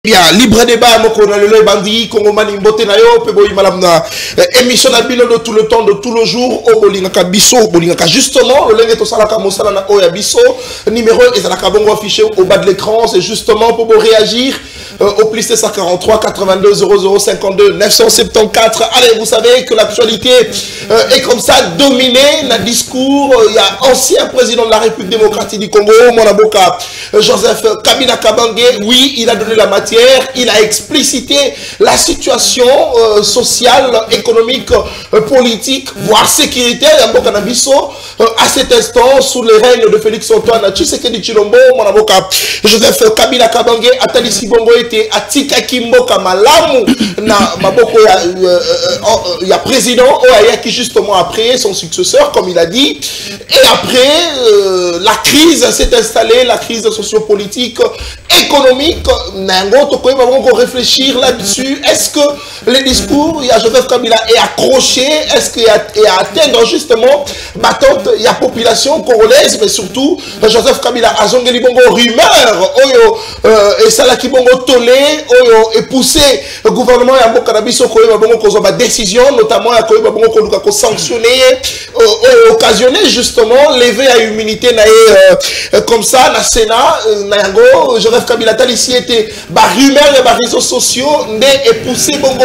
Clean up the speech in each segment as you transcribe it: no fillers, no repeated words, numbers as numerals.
Il y a libre débat, moko na lelo bandi, Congo mani mbote na yo, pe boyi malam na émission na bino de tout le temps, de tout le jour, au bolingaka biso, bolingaka justement, le lenge to salaka mosala na oya biso, numéro ezalaka bongo affiché au bas de l'écran, c'est justement pour vous réagir au plus 743 82 00 52 974. Allez, vous savez que l'actualité est comme ça dominée, le discours, il y a ancien président de la République démocratique du Congo, Monaboka, Joseph Kabila Kabange, oui, il a donné la matière. Il a explicité la situation sociale, économique, politique, voire sécuritaire à cet instant sous le règne de Félix Antoine Tshisekedi Tshilombo, mon avocat Joseph Kabila Kabange, Atali Sibongo était Atika Kimboka Malamu, na maboko il y a président qui justement après son successeur, comme il a dit, et après la crise s'est installée, la crise sociopolitique, économique, on va réfléchir là-dessus. Est-ce que le discours, il y a Joseph Kabila est accroché? Est-ce qu'il y a atteindre justement battante, il y a population congolaise, mais surtout Joseph Kabila a zongeli bongo rumeur, et ça là qui bongo tolé, et poussé le gouvernement et à Mokanabiso bongo décision, notamment à Koyeba bongo ko sanctionner, occasionner justement lever à immunité comme ça, na Sénat, nayango Joseph Kabila ici était rumeur et réseaux sociaux et poussé bongo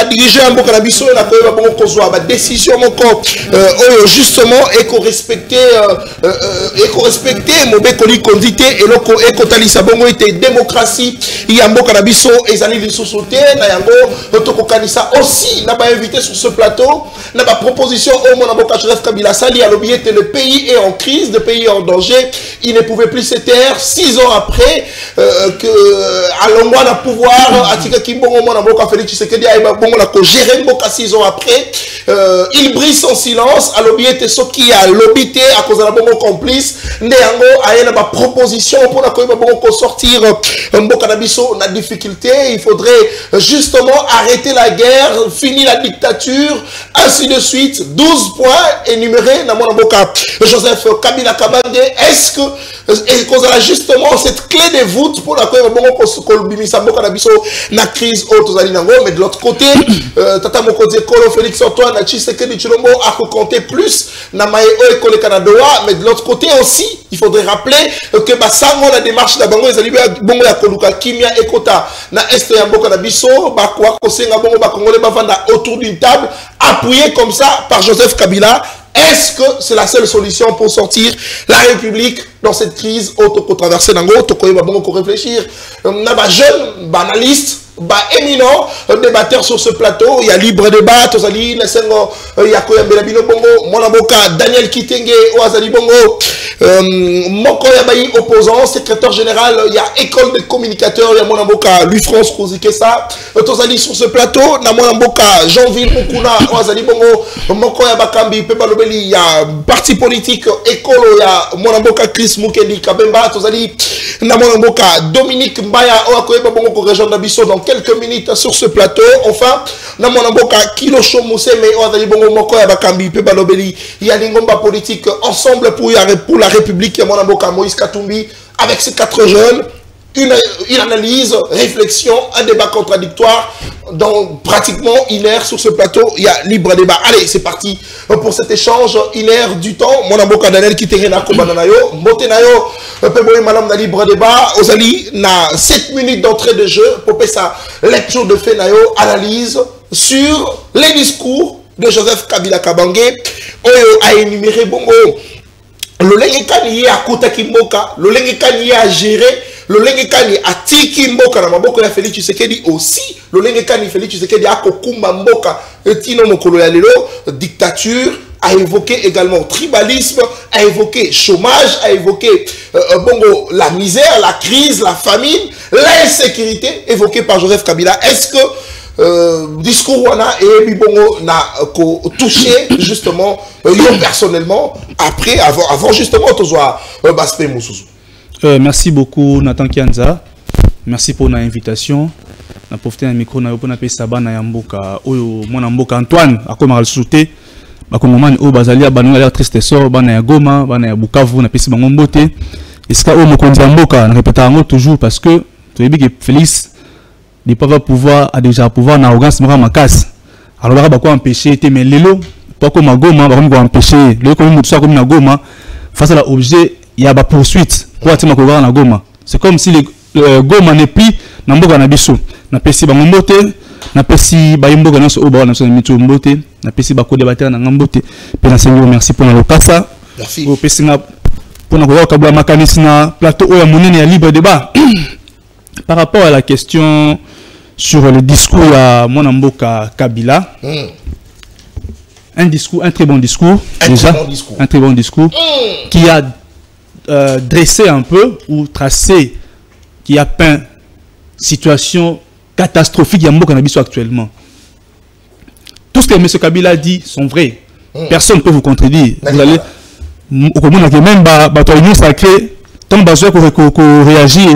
diriger un boka na biso na koyeba bongo kozwa décision moko justement et ko respecter mobekoli kondité et loko et kotalisa bongo était démocratie ya mboka na biso ezali lisusu te na yango to kokanisa aussi na ba invité sur ce plateau na ba proposition au mon mboka Joseph Kabila sali à l'objet le pays est en crise, le pays est en danger, il ne pouvait plus se taire 6 ans après que à l'ongwa na pouvoir atika kimbongo mona mboka Félix Tshisekedi aiba bongo la ko gérer mboka 6 ans après il brise son silence à l'objet ce qui a l'obité à cause de la bongo complice ndeyango ayena ba proposition pour la ko bongo ko sortir mboka na biso na difficulté, il faudrait justement arrêter la guerre, finir la dictature, ainsi de suite. 12 points énumérés dans mon mboka Joseph Kabila Kabange. Est-ce que et qu'on a justement cette clé de voûte pour la na crise mais de l'autre côté tata mokoze kolo Félix Antoine Tshisekedi Tshilombo a compté plus na mae o kole Kanadoa, mais de l'autre côté aussi il faudrait rappeler que basango la démarche da bango ezali bongo ya koluka kimia ekota na est ya mboka na biso ba kwa kosenga bongo ba congolais bavanda autour d'une table appuyé comme ça par Joseph Kabila. Est-ce que c'est la seule solution pour sortir la République dans cette crise auto-traversée d'Ango? Il faut réfléchir. On a des jeunes banalistes, éminents débatteurs sur ce plateau. Il y a libre débat. Il y a Koyambelabino Bongo, Monaboka, Daniel Kitenge, Oazali Bongo, Moko Yabayi opposant, secrétaire général. Il y a école de communicateurs. Il y a Monaboka, Louis-France Kozikessa. Tozali sur ce plateau. Na Monaboka, Jean-Ville Mukuna, Oazali Bongo, Moko Yabakambi, Pebalobeli. Il y a parti politique écolo. Il y a Monaboka Chris Mukendi Kabemba. Tozali na Monaboka Dominique Mbaya, Oakoyeba Bongo région d'Abisso dans quelques minutes sur ce plateau. Enfin, na Monaboka Kilo Chomuse, mais Oazali Bongo Moko Yabakambi, Pebalobeli. Il y a l'ingomba politique ensemble pour la République. Il y a Monaboka Moïse Katumbi avec ces 4 jeunes. Une analyse, réflexion, un débat contradictoire dans pratiquement 1 heure sur ce plateau. Il y a libre débat. Allez, c'est parti pour cet échange. 1 heure du temps. Mon amboka Daniel Kitenge Kobananayo. Motenayo, Peboy Madame na libre débat. Ozali, na 7 minutes d'entrée de jeu pour faire sa lecture de fait nayo, analyse sur les discours de Joseph Kabila Kabange. Oyo a énuméré bongo. Le lengekani a kota kimboka. Le lengekani a géré. Le lengekani a tiki mboka na maboko ya Félix Tshisekedi aussi. Le lengekani Félix Tshisekedi a kokumba mboka tino mokolo ya lelo, dictature, a évoqué également tribalisme, a évoqué chômage, a évoqué bongo la misère, la crise, la famine, l'insécurité évoquée par Joseph Kabila. Est-ce que discours wana et bongo na ko touché justement yo personnellement après avant justement tozwa baspe mususu. Merci beaucoup Nathan Kianza. Merci pour l'invitation. Na profiter un micro na pour na pe sabana ya mboka oyo mwana mboka Antoine akoma souté ba kongomani o bazalia banunga la tristesse bana ya Goma, bana ya Bukavu na pesi bango mbote. Eska o mokonzi ya mboka na répéter toujours parce que Tu as dit que Félix ne peut pas pouvoir, a déjà pouvoir, na arrogance, ma casse. Alors, il va quoi empêcher, mais l'élo, pas comme un goma, il va empêcher, le comme une goma, face à l'objet, il y a une poursuite. Pour atteindre la goma. C'est comme si le goma n'est plus dans le goma nabiso. Na pesi ba ngombote, na pesi ba imboga na so oba na so mitu mbote, na pesi ba ko débattre na ngombote. Pe na sengo merci pour la lokasa. Merci. Au pesi na pour na ko kabla makanisi na plateau ya monene ya libre débat. Par rapport à la question sur le discours à mon mboka Kabila. Un discours, un très bon discours, un très bon discours, qui a dressé un peu ou tracé, qui a peint situation catastrophique à Mboka Nabiso actuellement. Tout ce que M. Kabila a dit sont vrais. Personne ne peut vous contredire. Vous allez, au commun, même l'union sacrée, tant que réagir,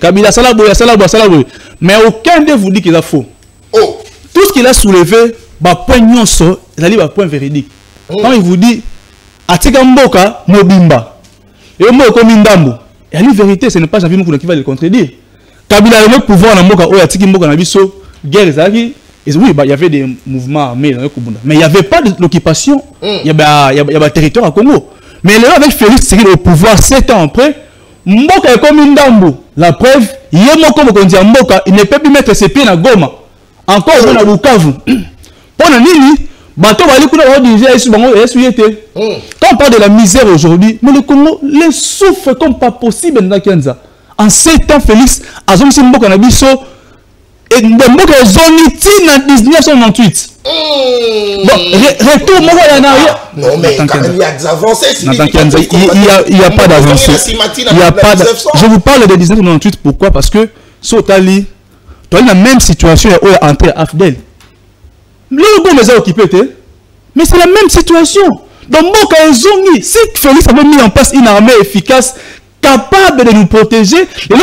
Kabila, mais aucun de vous dit qu'il a faux. Tout ce qu'il a soulevé, point nyonso, il a point véridique. Quand il vous dit, Atika Mboka, Mobimba, et Moko Mindambo, et la vérité, ce n'est pas Jean-Pierre Moukouna qui va le contredire. Kabila a le pouvoir dans Mboka, Atiki Mboka Nabiso, guerre Zaki, et oui, il y avait des mouvements armés dans le Kubunda, mais il n'y avait pas d'occupation, il y avait un territoire à Congo. Mais là, avec Félix Tshisekedi au pouvoir 7 ans après, Mboka est comme Mindambo. La preuve, il y a Mboka, il ne peut plus mettre ses pieds dans Goma. Encore on a Bukavu. Pour nini, bateau va aller quand on parle de la misère aujourd'hui, mais le Congo les souffre comme pas possible dans Kenza. En 7 ans, Félix a zongi Mboka na biso et Mboka zongi en 1998. Bon, retour moi il y en a. Non mais quand même il y a des avancées. Il n'y a pas d'avancée. Il y a pas. Je vous parle de 1998 pourquoi? Parce que Sotali, tu as la même situation où il est entré à Afdel. Le gouvernement les a occupés, mais c'est la même situation. Donc, si Félix avait mis en place une armée efficace, capable de nous protéger, il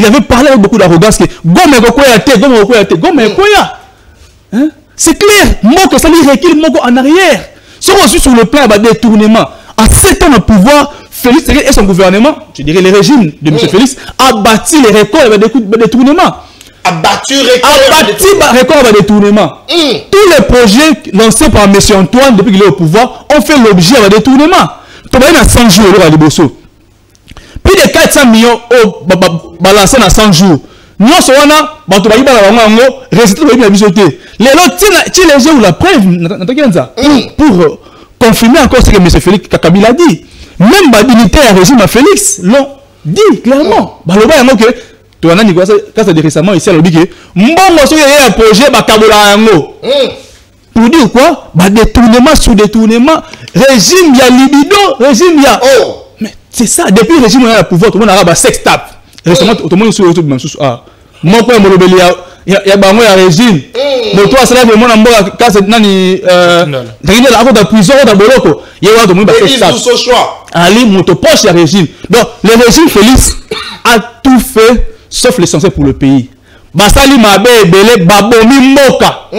avait parlé avec beaucoup d'arrogance que c'est clair, Moko ça lui recule Moko en arrière. Si on suit sur le plan de détournement, en 7 ans de pouvoir, Félix et son gouvernement, je dirais le régime de M. Félix, a bâti les records de détournement. A battu record de détournement. Tous les projets lancés par M. Antoine depuis qu'il est au pouvoir ont fait l'objet de détournement. Tu vas 100 jours à Liboso. Plus de 400 millions balancés dans 100 jours. Nous sommes la preuve pour confirmer encore ce que M. Félix Kabila a dit. Même les militaires régime à Félix l'ont dit clairement. Tu as dit récemment ici à l'objet que un projet pour dire quoi? Détournement sur détournement, régime ya libido, régime ya. Mais c'est ça, depuis le régime on a le pouvoir, tout le monde a sex tap. Récemment, tout le monde sur YouTube, mon point il y a un régime. Mais toi, c'est là que mon amour, quand c'est nani, la prison, dans Boloko, il y a un sex tap. Ali, mon poche, il y a régime. Donc, le régime Félix a tout fait. Sauf l'essentiel pour le pays. Basali Mabe Ebele Babomi Moka.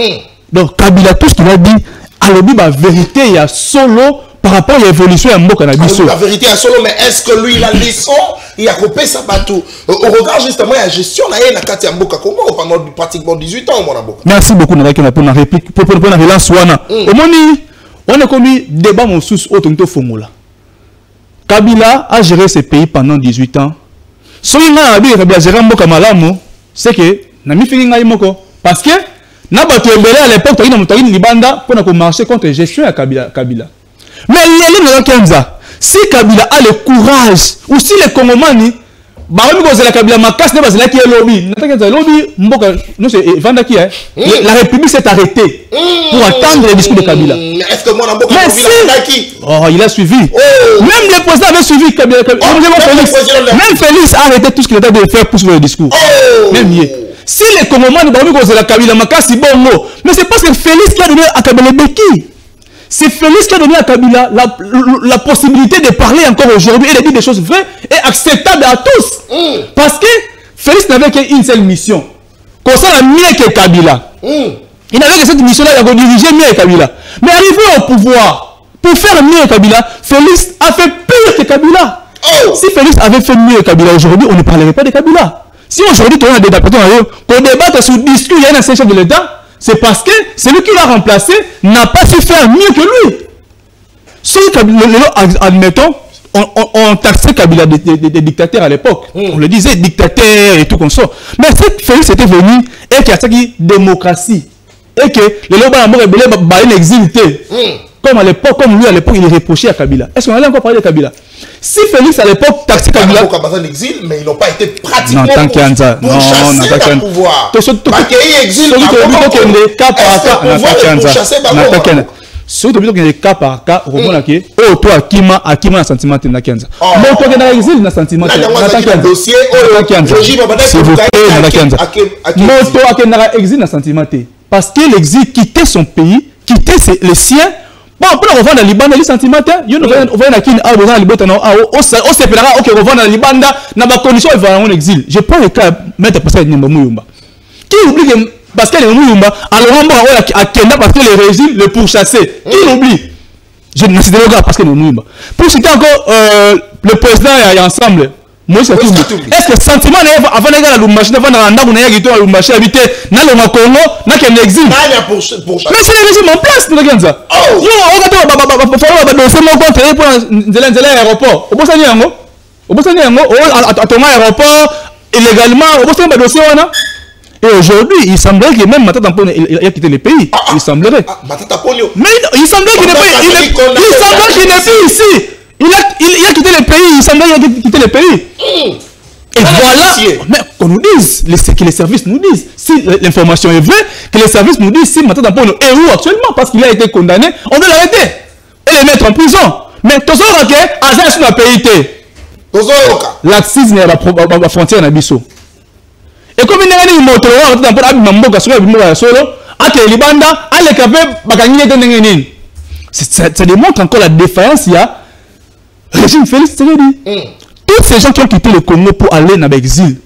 Donc Kabila, tout ce qu'il a dit, à l'objet la vérité, il y a solo par rapport à l'évolution de Mboka Nabiso. La vérité est solo, mais est-ce que lui il a leçon? Il a coupé sa bateau. Au regard justement de la gestion de la Mboka Congo pendant pratiquement 18 ans. Merci beaucoup pour la réplique, pour la relance. On a commis débat mon sous autonto Fongola. Kabila a géré ce pays pendant 18 ans. Si on a géré Mboka Malamu, c'est que Nami Finga Moko. Parce que n'a pas à l'époque, tu as une Libanda pour marcher contre la gestion de Kabila. Mais si Kabila a le courage, ou si les Congomani, la République s'est arrêtée pour attendre le discours de Kabila. Est-ce que moi, il a suivi. Même le président avait suivi Kabila. Même Félix a arrêté tout ce qu'il était de faire pour suivre le discours. Même hier. Si les Congomani, mais c'est parce que Félix qui a donné à Kabila le béquille. C'est Félix qui a donné à Kabila la possibilité de parler encore aujourd'hui et de dire des choses vraies et acceptables à tous. Parce que Félix n'avait qu'une seule mission. Concernant mieux que Kabila. Il n'avait que cette mission-là, il a dirigé mieux que Kabila. Mais arrivé au pouvoir, pour faire mieux que Kabila, Félix a fait pire que Kabila. Si Félix avait fait mieux Kabila aujourd'hui, on ne parlerait pas de Kabila. Si aujourd'hui, on a des débatteurs qu'on débatte sur le discours, il y a un chef de l'État, c'est parce que celui qui l'a remplacé n'a pas su faire mieux que lui. Si admettons, on taxait Kabila des dictateurs à l'époque. On le disait, dictateurs et tout comme ça. Mais si Félix était venu et qu'il y a cette démocratie, et que le Loba Namor est une exilité, comme à l'époque, comme lui à l'époque, il est reproché à Kabila. Est-ce qu'on allait encore parler de Kabila? Si Félix à l'époque taxait Kabila, en exil, mais ils n'ont pas été pratiquement pour chasser le pouvoir. Surtout que les cas par cas, on a que oh toi Akima un sentiment de Nakenza. Mais toi qui dans l'exil na sentiment de dossier s'il vous plaît Nakenza. Mais toi qui dans l'exil na sentiment parce que l'exil quittait son pays, quittait les siens. Bon, pour revoir dans Liban les sentiments, il y a une qui a besoin de Liban on se perdra OK revoir dans Liban na ba condition il va en exil. Je prends le cas mettre parce que Nyamba Muyumba. Qui oublie que parce que les Muyumba, alors on va à Kenya parce que le régime le pourchassait. Qui l'oublie? Je ne sais pas parce que les Muyumba. Pour citer encore le président et ensemble, Moïse Katumbi. Est-ce que le sentiment avant de la machine, avant de la machine habité dans le Congo, n'a qu'un exil? Mais c'est le régime en place, nous regardons ça. Yo, on va dossier mon compte pour l'aéroport. Au Bossani Yango, à ton aéroport, illégalement, au Bossani dossier on a. Et aujourd'hui, il semblerait que même Matata Ponyo il a quitté le pays. Il semblerait. Mais il semblerait qu'il n'est pas ici. Il a quitté le pays. Il semblerait qu'il a quitté le pays. Et voilà. Mais qu'on nous dise, que les services nous disent. Si l'information est vraie, que les services nous disent si Matata Ponyo est où actuellement parce qu'il a été condamné, on doit l'arrêter et le mettre en prison. Mais tout ça, ok, agent sur la PIT. L'axisme est à la frontière d'Abisso. Et comme il y a une moto, ça démontre encore la défaillance. Il y a le régime Félix Tshisekedi. Tous ces gens qui ont quitté le Congo pour aller dans l'exil,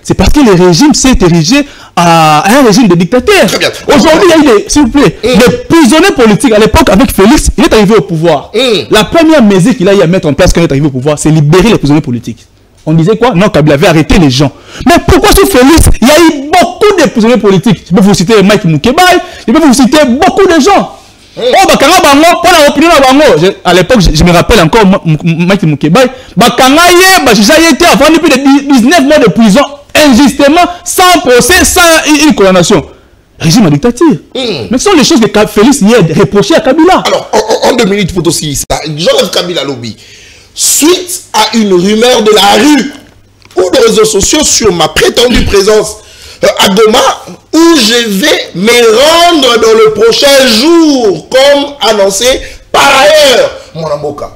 c'est parce que le régime s'est érigé à un régime de dictateur. Aujourd'hui, il y a eu, s'il vous plaît, des prisonniers politiques. À l'époque, avec Félix, il est arrivé au pouvoir. La première mesure qu'il a eu à mettre en place quand il est arrivé au pouvoir, c'est libérer les prisonniers politiques. On disait quoi? Non, Kabila avait arrêté les gens. Mais pourquoi sur Félix, il y a eu beaucoup de prisonniers politiques? Je peux vous citer Mike Mukebai, je peux vous citer beaucoup de gens. Oh, Bakanga Bango, pour la opinion Bango. À l'époque, je me rappelle encore Mike Mukebai. Bakanga Yé, été avant depuis 19 mois de prison, injustement, sans procès, sans une condamnation. Régime à dictature. Mais ce sont les choses que Félix y a reproché à Kabila. Alors, en 2 minutes pour aussi ça, Jean-Yves Kabila Lobby. Suite à une rumeur de la rue ou des réseaux sociaux sur ma prétendue présence à Goma, où je vais me rendre dans le prochain jour, comme annoncé par ailleurs, mon amboka.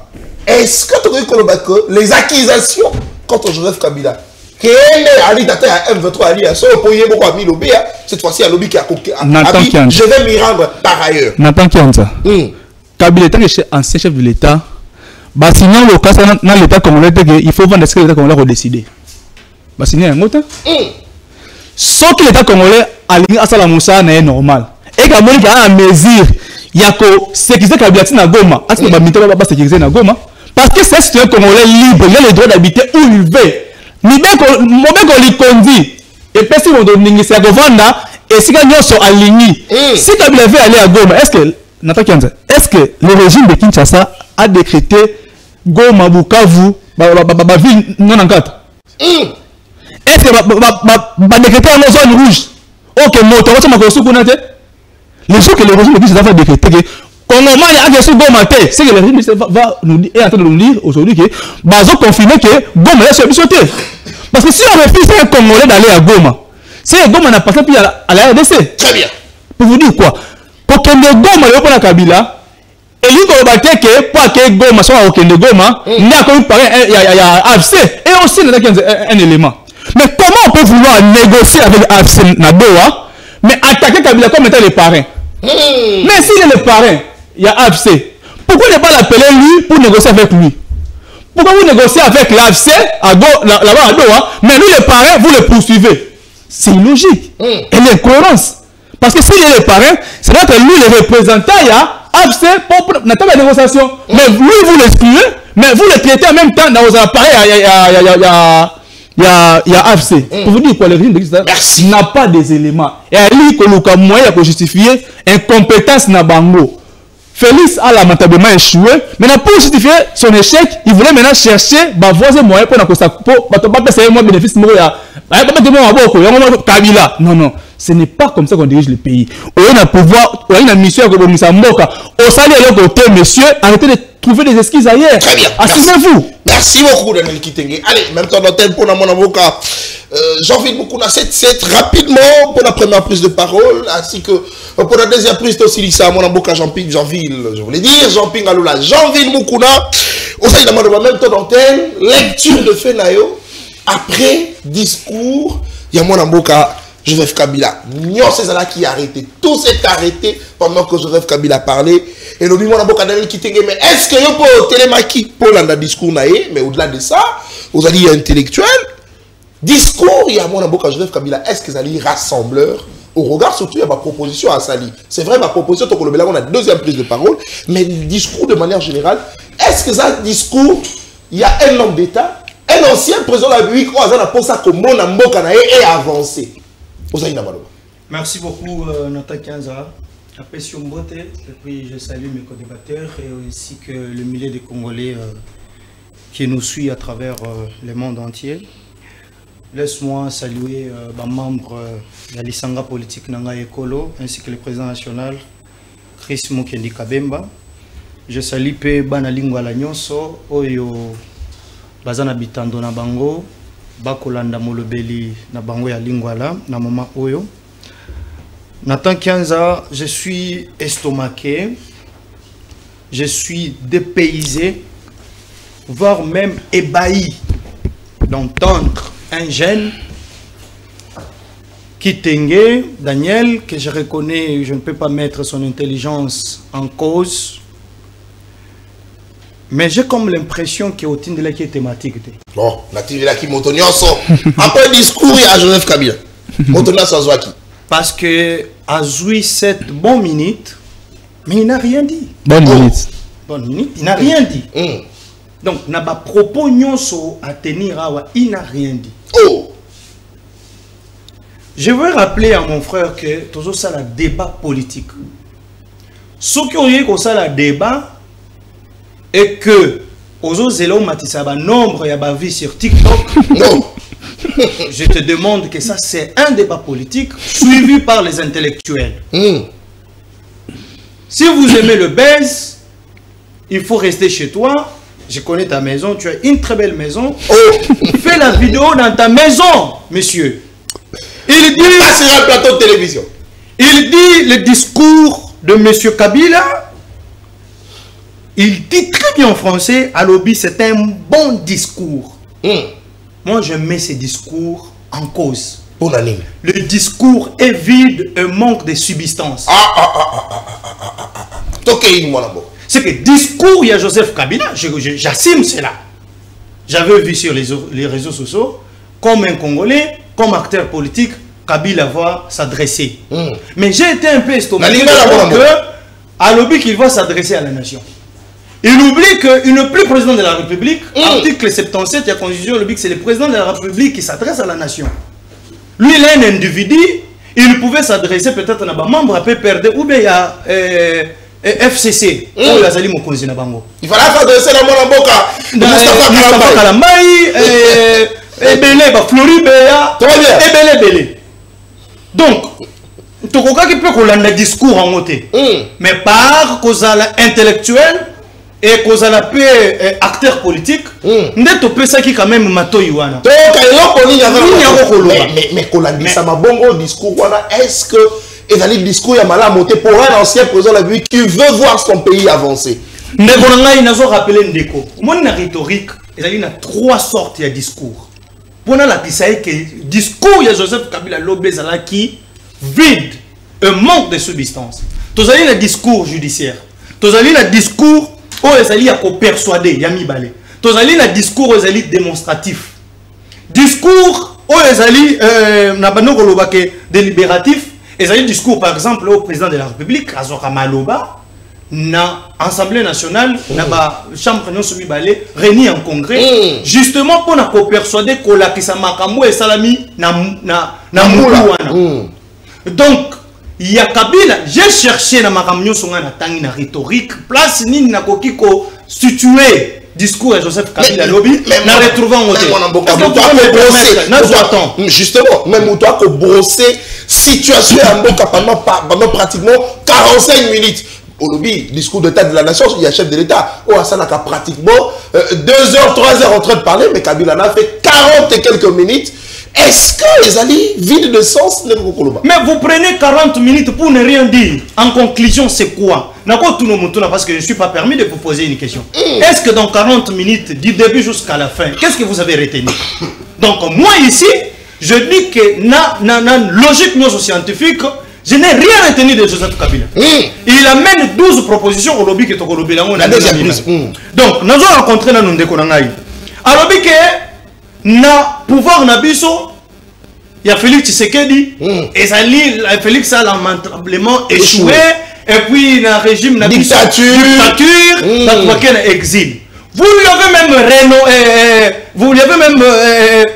Est-ce que tu as que les accusations contre Joseph Kabila, qui est Ali Data à M23 Ali, cette fois-ci à Lobby qui a je vais m'y rendre par ailleurs. Nathan Kianza. Kabila est ancien chef de l'État. Bah sinon le cas dans l'État congolais il faut vendre ce que l'État congolais a décidé. Bah sinon un autre. Sauf que l'État congolais a ligne à Salamoussa n'est normal. Et quand on a mesure, il y a que sécuriser Kabila na Goma. Est-ce que Bamito va pas sécuriser na Goma? Parce que c'est un Congolais libre, il a le droit d'habiter où il veut. Ni bien qu'on lui conduit. Et puis si on donne c'est à vendre et si gagnons sont alignés. Si Kabila veut aller à Goma, est-ce que le régime de Kinshasa a décrété Goma Bukavu ville non en 4? Est-ce que décréter en zone rouge? Ok, moto, les jours que le régime de Kinshasa va décréter que Congo a sur Goma, c'est que le régime va nous dire, est en train de nous dire aujourd'hui que Bazo confirmer que Goma est sur bichoté. Parce que si on refuse un Congolais d'aller à Goma, c'est Goma n'a pas fait à la RDC. Très bien. Pour vous dire quoi? Pour que Goma le pour Kabila, et lui qu'on va dire que pour que Goma soit au Kende Goma, il y a comme il y a AFC et aussi un élément. Mais comment on peut vouloir négocier avec AFC Nadoa, mais attaquer Kabila comme étant le parrain? Mais s'il est le parrain, il y a AFC. Pourquoi ne pas l'appeler lui pour négocier avec lui? Pourquoi vous négociez avec l'AFC là-bas à Doha, mais lui le parrain, vous le poursuivez? C'est illogique. Et l'incohérence. Parce que s'il est le parrain, c'est vrai que lui le représentant AFC pour n'attendre la négociation. Mais lui, vous l'excluez, mais vous le traitez en même temps dans vos appareils. Il y a AFC. Pour vous dire quoi, le régime de n'a pas des éléments. Et à lui, que le moyen pour justifier incompétence na bango. Félix a lamentablement échoué. Maintenant, pour justifier son échec, il voulait maintenant chercher voisin moyen pour pas passer un bénéfice. Non, non. Ce n'est pas comme ça qu'on dirige le pays. On a pouvoir, on a une mission comme Moussa Mboka. Au salaire de l'autre côté, monsieur, arrêtez de trouver des excuses ailleurs. Très bien. Assumez-vous. Merci beaucoup, Daniel Kitenge. Allez, même temps d'antenne pour mon avocat. Jean-Philippe Moukouna, c'est rapidement pour la première prise de parole, ainsi que pour la deuxième prise aussi, c'est mon avocat Jean-Philippe, je voulais dire, Jean-Philippe Aloula, Jean-Philippe Moukouna, au sein de la même temps d'antenne, lecture de Fenayo, après discours, il y a mon avocat Joseph Kabila. Nyon César qui a arrêté, tout s'est arrêté pendant que Joseph Kabila parlait. Et le mon avocat Daniel Kitenge, mais est-ce que vous pouvez télémaki pour le discours naïe, mais au-delà de ça, vous allez intellectuel. Discours, il y a mon avocat Joseph Kabila, est-ce que ça allait rassembleur au regard surtout, il y a ma proposition à Sali. C'est vrai, ma proposition, on a deuxième prise de parole, mais le discours de manière générale, est-ce que ça discours, il y a un homme d'État, un ancien président de la République, on a pour ça que mon avocat est avancé. Merci beaucoup, Nathan Kianza. Appréciation beauté, et puis je salue mes co-débatteurs et ainsi que le millier de Congolais qui nous suit à travers le monde entier. Laisse-moi saluer les membres de la Lisanga politique Nanga Ekolo ainsi que le président national Chris Mukendi Kabemba. Je salue pe bana lingua la nyonso oyo bazana bitando na bango bakolanda molobeli na bango ya lingua la na mama oyo. Nathan Kianza, je suis estomaqué, je suis dépaysé, voire même ébahi d'entendre un jeune Kitenge, Daniel, que je reconnais, je ne peux pas mettre son intelligence en cause, mais j'ai comme l'impression qu'il y a autant de la qui est thématique. Bon, la TV qui m'autonionso. Après le discours, il y a Joseph Kabila. M'autonionso Zwaki. Parce que a joué 7 bonnes minutes, mais il n'a rien dit. Bonne minute. Bonne minute, il n'a rien dit. Donc, n'a pas propos nyonso à tenir, il n'a rien dit. Oh. Je veux rappeler à mon frère que tout ça c'est un débat politique. Ce qui est comme ça le débat et que aux autres élèves matisaba nombre y a vie sur TikTok. Non. Je te demande que ça c'est un débat politique suivi par les intellectuels. Si vous aimez le buzz, il faut rester chez toi. Je connais ta maison, tu as une très belle maison. Oh. Fais la vidéo dans ta maison, monsieur. Il dit... Ah, c'est un plateau de télévision. Il dit le discours de monsieur Kabila. Il dit très bien en français, à lobby, c'est un bon discours. Moi, je mets ces discours en cause. Le discours est vide et manque de substance. C'est que discours, il y a Joseph Kabila, j'assume cela. J'avais vu sur les réseaux sociaux, comme un Congolais, comme acteur politique, Kabila va s'adresser. Mais j'ai été un peu estomaqué à lobby qu'il va s'adresser à la nation. Il oublie qu'il n'est plus président de la République. Article 77 de la Constitution, que c'est le président de la République qui s'adresse à la nation. Lui, il est un individu. Il pouvait s'adresser peut-être à un membre à PPRD ou bien à FCC. Il fallait s'adresser à mon avocat. Moustapha Kalambayi, Ebele, Flori Beya, Ebele. Donc, tu vois qu'il peut qu'on ait un discours en moté. Mais par cause intellectuel et cause à la paix acteur politique, n'est to ça qui quand même mato yuana. Mais Kolandisa Mabongo discours voilà, est-ce que et dans le discours il y a mal à monter pour un ancien président de la République qui veut voir son pays avancer. Ndeko n'a pas rappelé Ndeko. Mon rhétorique, il y a 3 sortes de discours. Pour la pisaï que discours il y a Joseph Kabila Lobezala qui vide un manque de substance. Tous allez le discours judiciaire. Tous allez le discours où ils allaient à persuader Yami Balé. Tous allez le discours où ils allaient démonstratif. Discours où ils allaient n'abano kolobake délibératif. Ils allaient discours par exemple au président de la République Azora Maloba na Assemblée nationale, na ba chambre nyonso mibale réunis en congrès justement pour na persuader ko la kisa makambo et salami na moulouana. Donc il y a Kabila, j'ai cherché na makambo nyonso na tangi na rhétorique place nini na kokiko situer discours à Joseph Kabila lobby na retrouver en hôtel. Justement, même toi ko brosser situation en boka pendant pratiquement 45 minutes. Au lobby, discours d'état de la nation, il y a chef de l'état. Oh, ça n'a qu'à pratiquement 2 heures, 3 heures en train de parler, mais Kabila a fait 40 et quelques minutes. Est-ce que les alliés vides de sens les Mokoloba? Mais vous prenez 40 minutes pour ne rien dire. En conclusion, c'est quoi? Parce que je ne suis pas permis de vous poser une question. Est-ce que dans 40 minutes, du début jusqu'à la fin, qu'est-ce que vous avez retenu? Donc, moi ici, je dis que logique scientifique, je n'ai rien retenu de Joseph Kabila. Il amène 12 propositions au lobby qui est au lobby. Donc, nous avons rencontré dans nos déconnangaï. À lobby que na pouvoir na biso, il y a Félix Tshisekedi, et ça lit Félix a lamentablement échoué, et puis dans le régime na dictature, exil. Vous lui avez même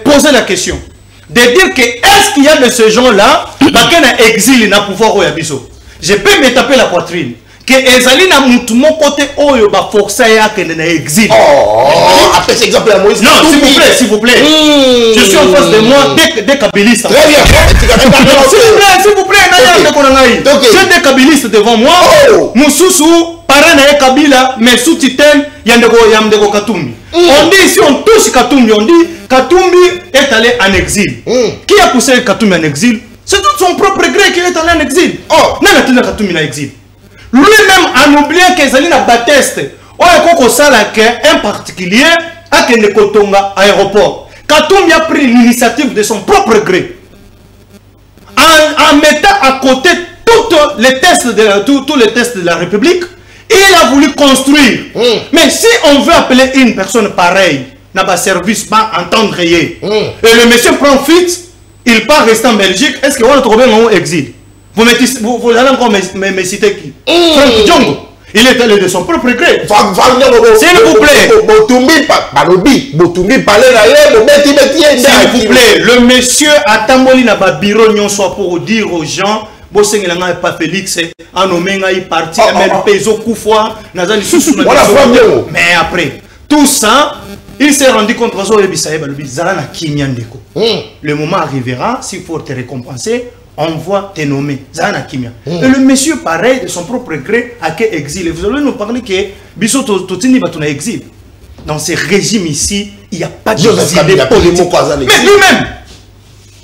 posé la question de dire que est-ce qu'il y a de ce gens-là qui ont exilé dans le pouvoir au Yabiso? Je peux me taper la poitrine. Que Ezali na mutu mon côté oyo ba forcer ya que na exil. Après cet exemple à Moïse. Non, s'il vous plaît. Je suis en face de moi des kabylistes. Très bien. S'il vous plaît, j'ai des kabylistes devant moi. Moussousou, parrain na Kabila, mais sous-titel Yandego Katumbi. On dit ici, on touche Katumbi, on dit Katumbi est allé en exil. Qui a poussé Katumbi en exil? C'est tout son propre gré qui est allé en exil. Non, Katumbi en exil. Lui-même a oublié que Zalina Bateste, un particulier a que Kotonga aéroport. Katumbi a pris l'initiative de son propre gré. En mettant à côté tous les tests de la République, il a voulu construire. Mais si on veut appeler une personne pareille, n'a pas service, pas entendre rien. Et le monsieur prend fuite, il part rester en Belgique. Est-ce qu'on a trouvé un exil? Vous allez encore me citer qui? Franck Diongo. Il est allé de son propre gré. S'il vous plaît. S'il vous plaît. Le monsieur a tamboli na ba bureau nyonso pour dire aux gens Bosengelanga pas Félix en nommé il parti MLP Zokoufoua nazali sous mais après tout ça il s'est rendu compte le moment arrivera s'il faut te récompenser on voit te nommer Zana Kimia. Et le monsieur pareil de son propre gré a qu'à exil. Vous allez nous parler que Bisso Totini va ton exil. Dans ces régimes ici, il n'y a pas de Joseph Kabila politique. Mais lui-même,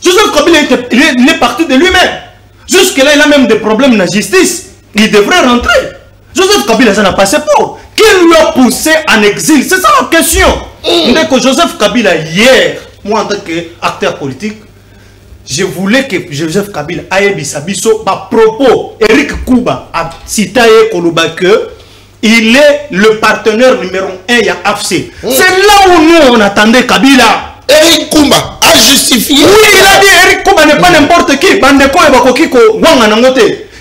Joseph Kabila il est parti de lui-même. Jusque-là, il a même des problèmes de la justice. Il devrait rentrer. Joseph Kabila, ça n'a pas passé pour. Qui lui a poussé en exil? C'est ça la question. Dès que Joseph Kabila, hier, moi en tant qu'acteur politique, je voulais que Joseph Kabila aille bisabiso à propos. Eric Kouba a cité Koloba que il est le partenaire numéro 1 de AFC. C'est là où nous on attendait Kabila. Eric Kouba a justifié. Oui, il a dit Eric Kouba n'est pas n'importe qui.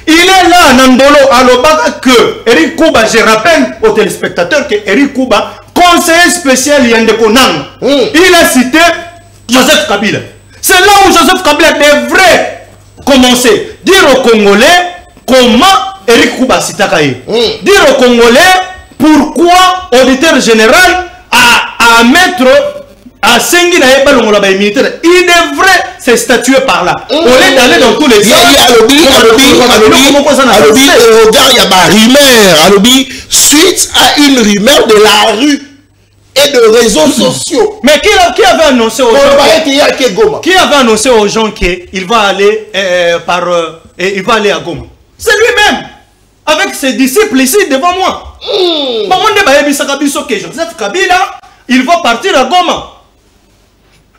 Il est là, Nandolo, à l'Obaka que Eric Kouba, je rappelle aux téléspectateurs que Eric Kouba, conseiller spécial Yandeko Nang, il a cité Joseph Kabila. C'est là où Joseph Kabila devrait commencer. Dire aux Congolais comment Eric Kouba Sitakaye. Dire aux Congolais pourquoi auditeur général à mettre à Sengi na Eba Longolaba militaire. Il devrait se statuer par là. Au lieu d'aller dans tous les sens. Suite à une rumeur de la rue et de réseaux sociaux. Mais qui avait annoncé aux gens qui avait annoncé aux gens qu'il va aller il va aller à Goma? C'est lui-même avec ses disciples ici devant moi. Joseph Kabila il va partir à Goma.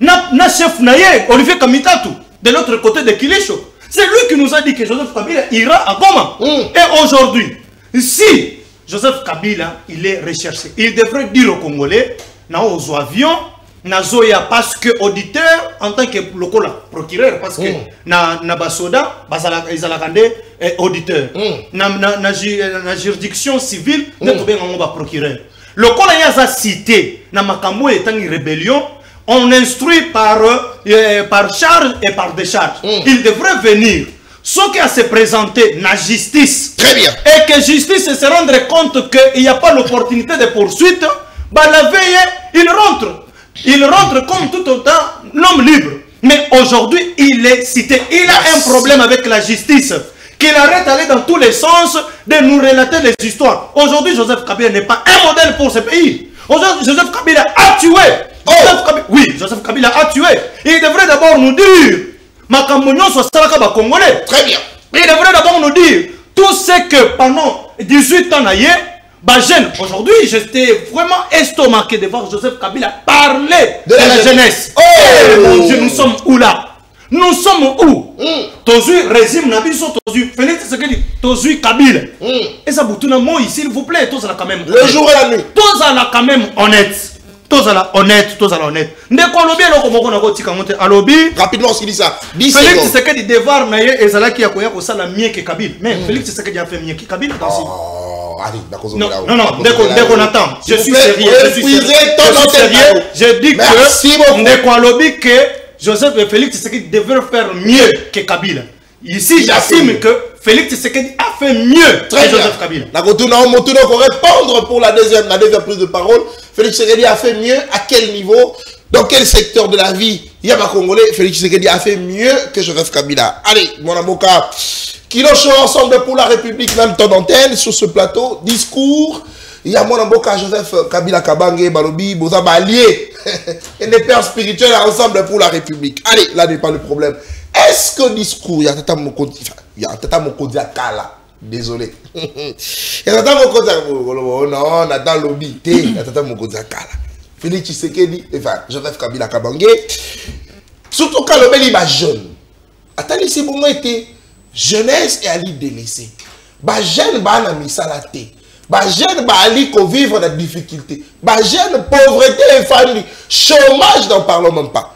Na chef naye Olivier Kamitatu de l'autre côté de Kilisho. C'est lui qui nous a dit que Joseph Kabila ira à Goma. Et aujourd'hui, si Joseph Kabila il est recherché, il devrait dire aux Congolais, aux avions, nazoya parce que auditeur en tant que lokola procureur parce que na basoda basala izalakande auditeur na juridiction civile ne tobenga ngo procureur lokola yaza cité na makambo etangi rébellion on instruit par charge et par décharge il devrait venir ce qui a se présenter la justice très bien et que justice se rendre compte qu'il n'y a pas l'opportunité de poursuite bah la veille il rentre comme tout autant l'homme libre. Mais aujourd'hui, il est cité. Il a un problème avec la justice. Qu'il arrête d'aller dans tous les sens de nous relater les histoires. Aujourd'hui, Joseph Kabila n'est pas un modèle pour ce pays. Aujourd'hui, Joseph Kabila a tué. Joseph Kabila a tué. Il devrait d'abord nous dire Makambounion soit Salakaba Congolais. Très bien. Il devrait d'abord nous dire tout ce que pendant 18 ans, aujourd'hui, j'étais vraiment estomaqué de voir Joseph Kabila parler de la jeunesse. Mon Dieu, nous sommes où là? Nous sommes où? Tozu régime Nabiso, Tozu Félix Tshisekedi, Tozu Kabila. Et ça boutuna moi, s'il vous plaît, tous là quand même. Le jour et la nuit. Tous là quand même honnête. Tous là honnête, tous là honnête. Ndeko lobi eloko moko na kotika monte alobi. Rapidement, ce qu'il dit ça. 10 Félix secondes. Tshisekedi devoir na ye ezalaki ya koya kosala mieux que Kabila. Mais Félix Tshisekedi a fait mieux que Kabila dans ce. Allez, d'accord. Non, Ndeko Nathan, je suis sérieux. Je dis que Ndeko alobi que Joseph et Félix Tshisekedi devraient faire mieux que Kabila. Ici, j'affirme que Félix Tshisekedi a fait mieux que Joseph Kabila. Pour répondre pour la deuxième prise de parole, Félix Tshisekedi a fait mieux à quel niveau? Dans quel secteur de la vie? Il y a ma Congolais, Félix Tshisekedi a fait mieux que Joseph Kabila. Allez, mon avocat, Kilo Show ensemble pour la République dans le temps d'antenne sur ce plateau. Discours. Il y a mon avocat Joseph Kabila Kabange, Balobi, Bozaba alliés et des pères spirituels ensemble pour la République. Allez, là n'est pas le problème. Est-ce que discours, il y a Tata Mokodi Akala, désolé. Il y a Tata Mokodi Akala, non, Nathan Lobby, il y a Tata Mokodi Akala. Félix Tshisekedi, enfin, Joseph Kabila Kabange, surtout quand le bel est jeune. Attendez, c'est bon, été jeunesse et Ali délaissé. Bah jeune, bah na misalate. Bah jeune, bah Ali qu'on vivre dans la difficulté. Bah jeune, pauvreté et famille, chômage, n'en parlons même pas.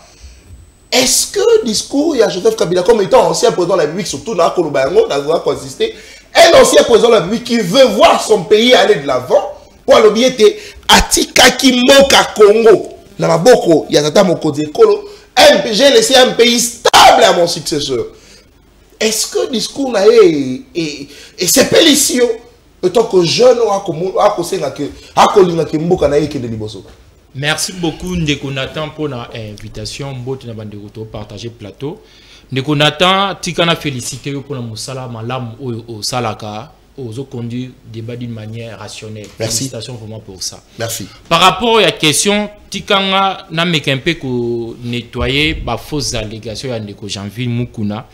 Est-ce que le discours, il y a Joseph Kabila comme étant ancien président de la République, surtout dans la Kolobayango, dans consister, un ancien président de la République qui veut voir son pays aller de l'avant, pour l'objet Atikaki Moka Congo, dans la Boko, il y a Tata Mokodi Kolo, j'ai laissé un pays stable à mon successeur. Est-ce que le discours et c'est Pélicio, autant que jeune, merci beaucoup Ndeko Nathan pour l'invitation. Mbote na bande roto partager plateau. Ndeko Nathan, tikana féliciter pour la musala malam au salaka aux conduire débat d'une manière rationnelle. Merci. Félicitations vraiment pour ça. Merci. Par rapport à la question, tikanga na mekempe ko nettoyer ba fausses allégations à Ndeko Janvier Mukuna.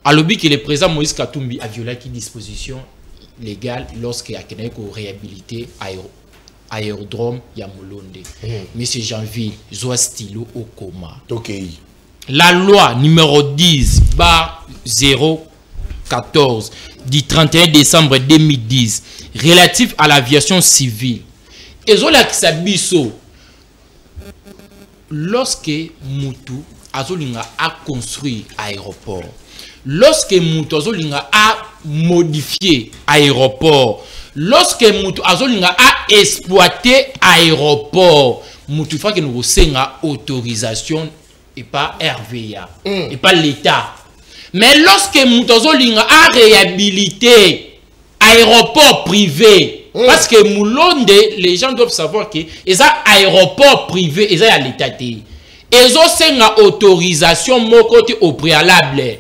Alobi que le président Moïse Katumbi a violé qui disposition légale lorsqu'il a réhabilité aérodrome Yamulonde. Monsieur Janvier, Zoa Stylo au coma. Ok. La loi numéro 10/014 du 31 décembre 2010 relative à l'aviation civile. Et Zola Kisabiso, lorsque Moutou Azolinga a construit aéroport, lorsque Moutou Azolinga a modifié aéroport, lorsque Moutou Azolinga a exploité aéroport, Moutou faut que nous ayons autorisation et pas RVA et pas l'État. Mais lorsque Moutou Azolinga a réhabilité aéroport privé, parce que Moulonde, les gens doivent savoir que les aéroports privés, ils ont l'État. Ils ont une autorisation côté au préalable.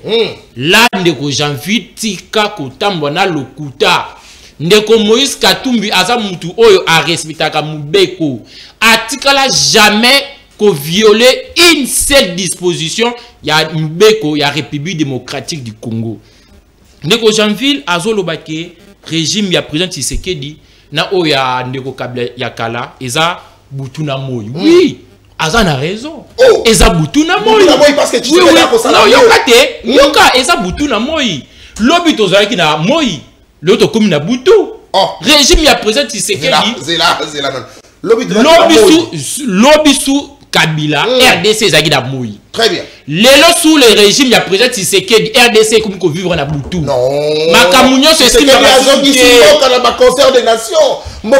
Là, ndeko janvier tika kotambona lokuta. Ndeko Moïse Katumbi aza mutu oyo a respectaka mubeko. Atikala jamais ko violer une seule disposition ya mubeko ya République démocratique du Congo. Ndeko janvier azolobake régime ya président Tshisekedi na oya ndeko Kabila yakala eza butuna moyi. Oui. Azan a raison. Oh. Eza Butuna Moi. Parce que tu oui, sais oui. Non, yokate. Yoka Eza Butuna Moi. Lobi tozalaki na Moi. L'autre comme na Butu. Oh. Régime ya président Tshisekedi. C'est là même. Lobi sous Kabila, RDC ezaki da moui. Très bien. Lelo sous le régime, il y a président Tshisekedi, RDC comme qu'on vivre na Boutou. Non. Makamunyo c'est ce qu'il y a un concert des nations. Et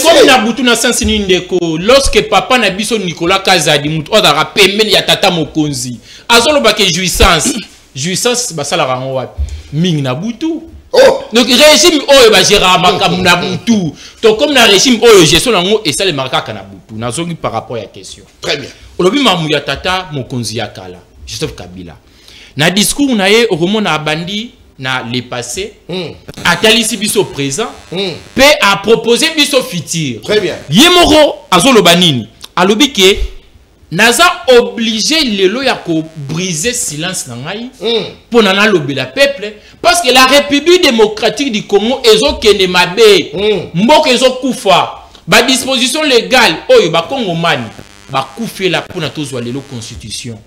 comme na Boutou na Sansini Ndeko, lorsque papa na biso Nicolas Kazadi mutu odara pemeli ya tata mokonzi. Azolo ba ke jouissance. Jouissance basala rango wapi? Ming na Boutou. Oh. Donc régime oyo ba gérera makamu na Boutou. To comme na régime oyo gestion nango et ça le marquaka na Boutou. Nazongi par rapport à la question. Très bien. Olobi mamu ya tata mokonzi ya kala Joseph Kabila. Na discours na ye okomona abandi na le passé. Atalisi biso présent. Pe a proposé biso futur. Très bien. Yemoro azoloba nini? Alobi ke naza obligé lelo ya ko briser silence na ngai pour nana lobi la peuple parce que la République démocratique du Congo ezokende mabe mboka ezokufa ba disposition légale oyo ba Congomani ba kufela pour na tozwa lelo constitution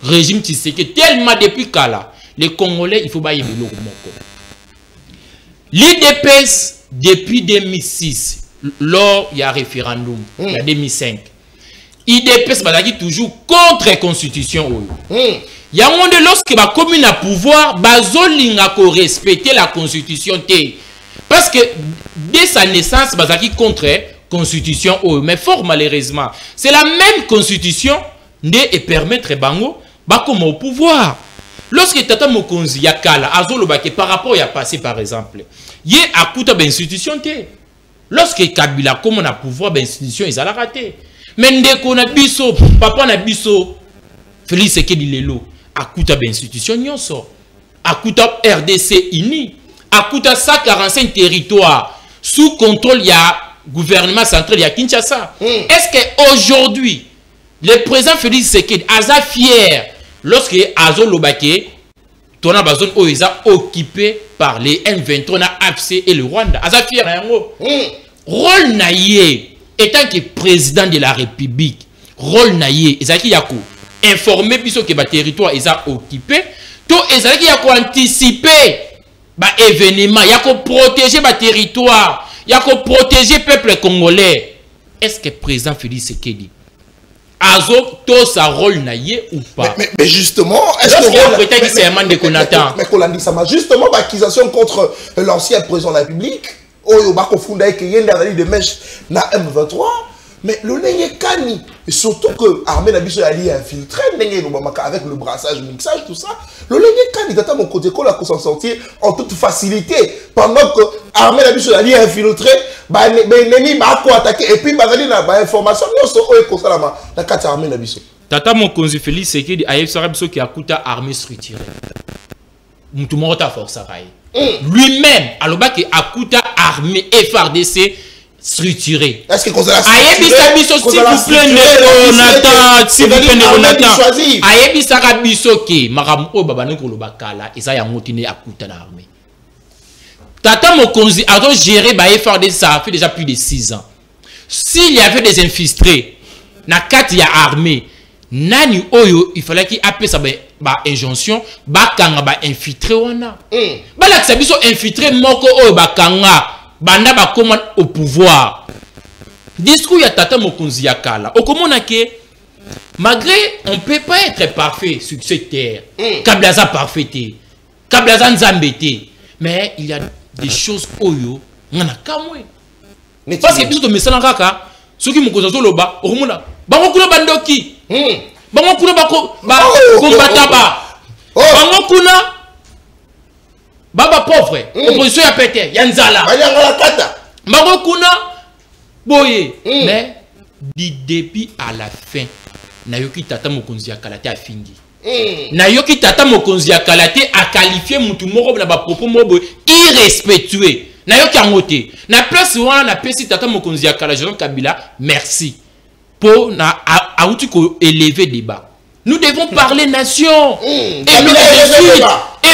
régime Tshisekedi tellement depuis kala les Congolais il faut ba yebelo moko l'IDPS depuis 2006 lors il y a référendum il y a 2005 IDPS bazaki toujours contre la constitution. Il y a un moment lorsque la commune a pouvoir, bazolinga ko respecter la constitution té. Parce que dès sa naissance, bazaki contre la constitution. Mais fort malheureusement, c'est la même constitution et permettre bango comme au pouvoir. Lorsque Tata Mokonzi yakala azolo bake par rapport à passé par exemple, yé akuta ben institution té. Lorsque Kabila comme on a pouvoir ben institution ils a raté. Mais ndeko na biso, papa na biso, Félix Sekedi lelo, akuta ben institution nyonso, akuta RDC ini, akuta 145 territoires sous contrôle ya gouvernement central ya Kinshasa. Est-ce que aujourd'hui le président Félix Sekedi aza fier lorsque azo lobake tona bazone o eza occupé par les M23 na AFC et le Rwanda, aza fier na yango. Rôle na ye étant que président de la République, rôle naïe, ezaki yako informer biso que ba territoire eza occupé, to ezaki yako anticiper ba événement, yako protéger ba territoire, yako protéger peuple congolais. Est-ce que président Félix Sekedi azo to sa rôle naïe ou pas? Mais justement, est-ce que c'est un man de Konatan? Mais Kolandi Sama, justement, l'accusation contre l'ancien président de la République. Oyo bako funda ke yenda de mèche na M23 mais le nenge kani et surtout que armée na biso ali infiltré nenge no bamaka avec le brassage mixage tout ça le nenge kani data mon côté ko la s'en sortir en toute facilité pendant que armée na biso ali infiltré ba ennemi ba ko attaquer et puis bazali na ba information nyonso oyo ko salama na kati armée na biso tata Mokonzi Félix Sekedi ayeb sara biso ki akuta armée structurée mutu moko ta force akai lui-même alobaki akuta armée FARDC structurée. Est-ce que Kozala ayebisa biso s'il vous plaît Jonathan s'il vous plaît Jonathan ayebisa ka biso ke makambo oyo babana ko lobakala eza ya motine akuta na armée tata Mokonzi a géré ba FARDC ça fait déjà plus de 6 ans. S'il y avait des infiltrés na kati ya armée nani oyo il fallait qu'il appelle ça ba injonction ba kanga ba infiltré wana ba la biso infiltré moko oyo ba kanga banda ba comment au pouvoir discours ya tata Mokonzi ya kala okomona ke malgré on peut pas être parfait sur cette terre Kablaza parfaité Kablaza nzambete mais il y a des choses oyo ngana kamwe parce que biso to mesana kaka soki Mokonzi zoloba okomona bango kuna bandoki bango kuna bako ba combattant ba bango kuna baba pauvre opposition ya pété ya nzala bango kuna boye mais du début à la fin nayoki tata Mokonzi ya kalate a fingi nayoki tata Mokonzi ya kalate a qualifié mutu moko na ba propos mobo irrespectueux nayoki angote na place wana na pesi tata Mokonzi ya kala Joseph Kabila merci pour na élever débat. Nous devons parler nation et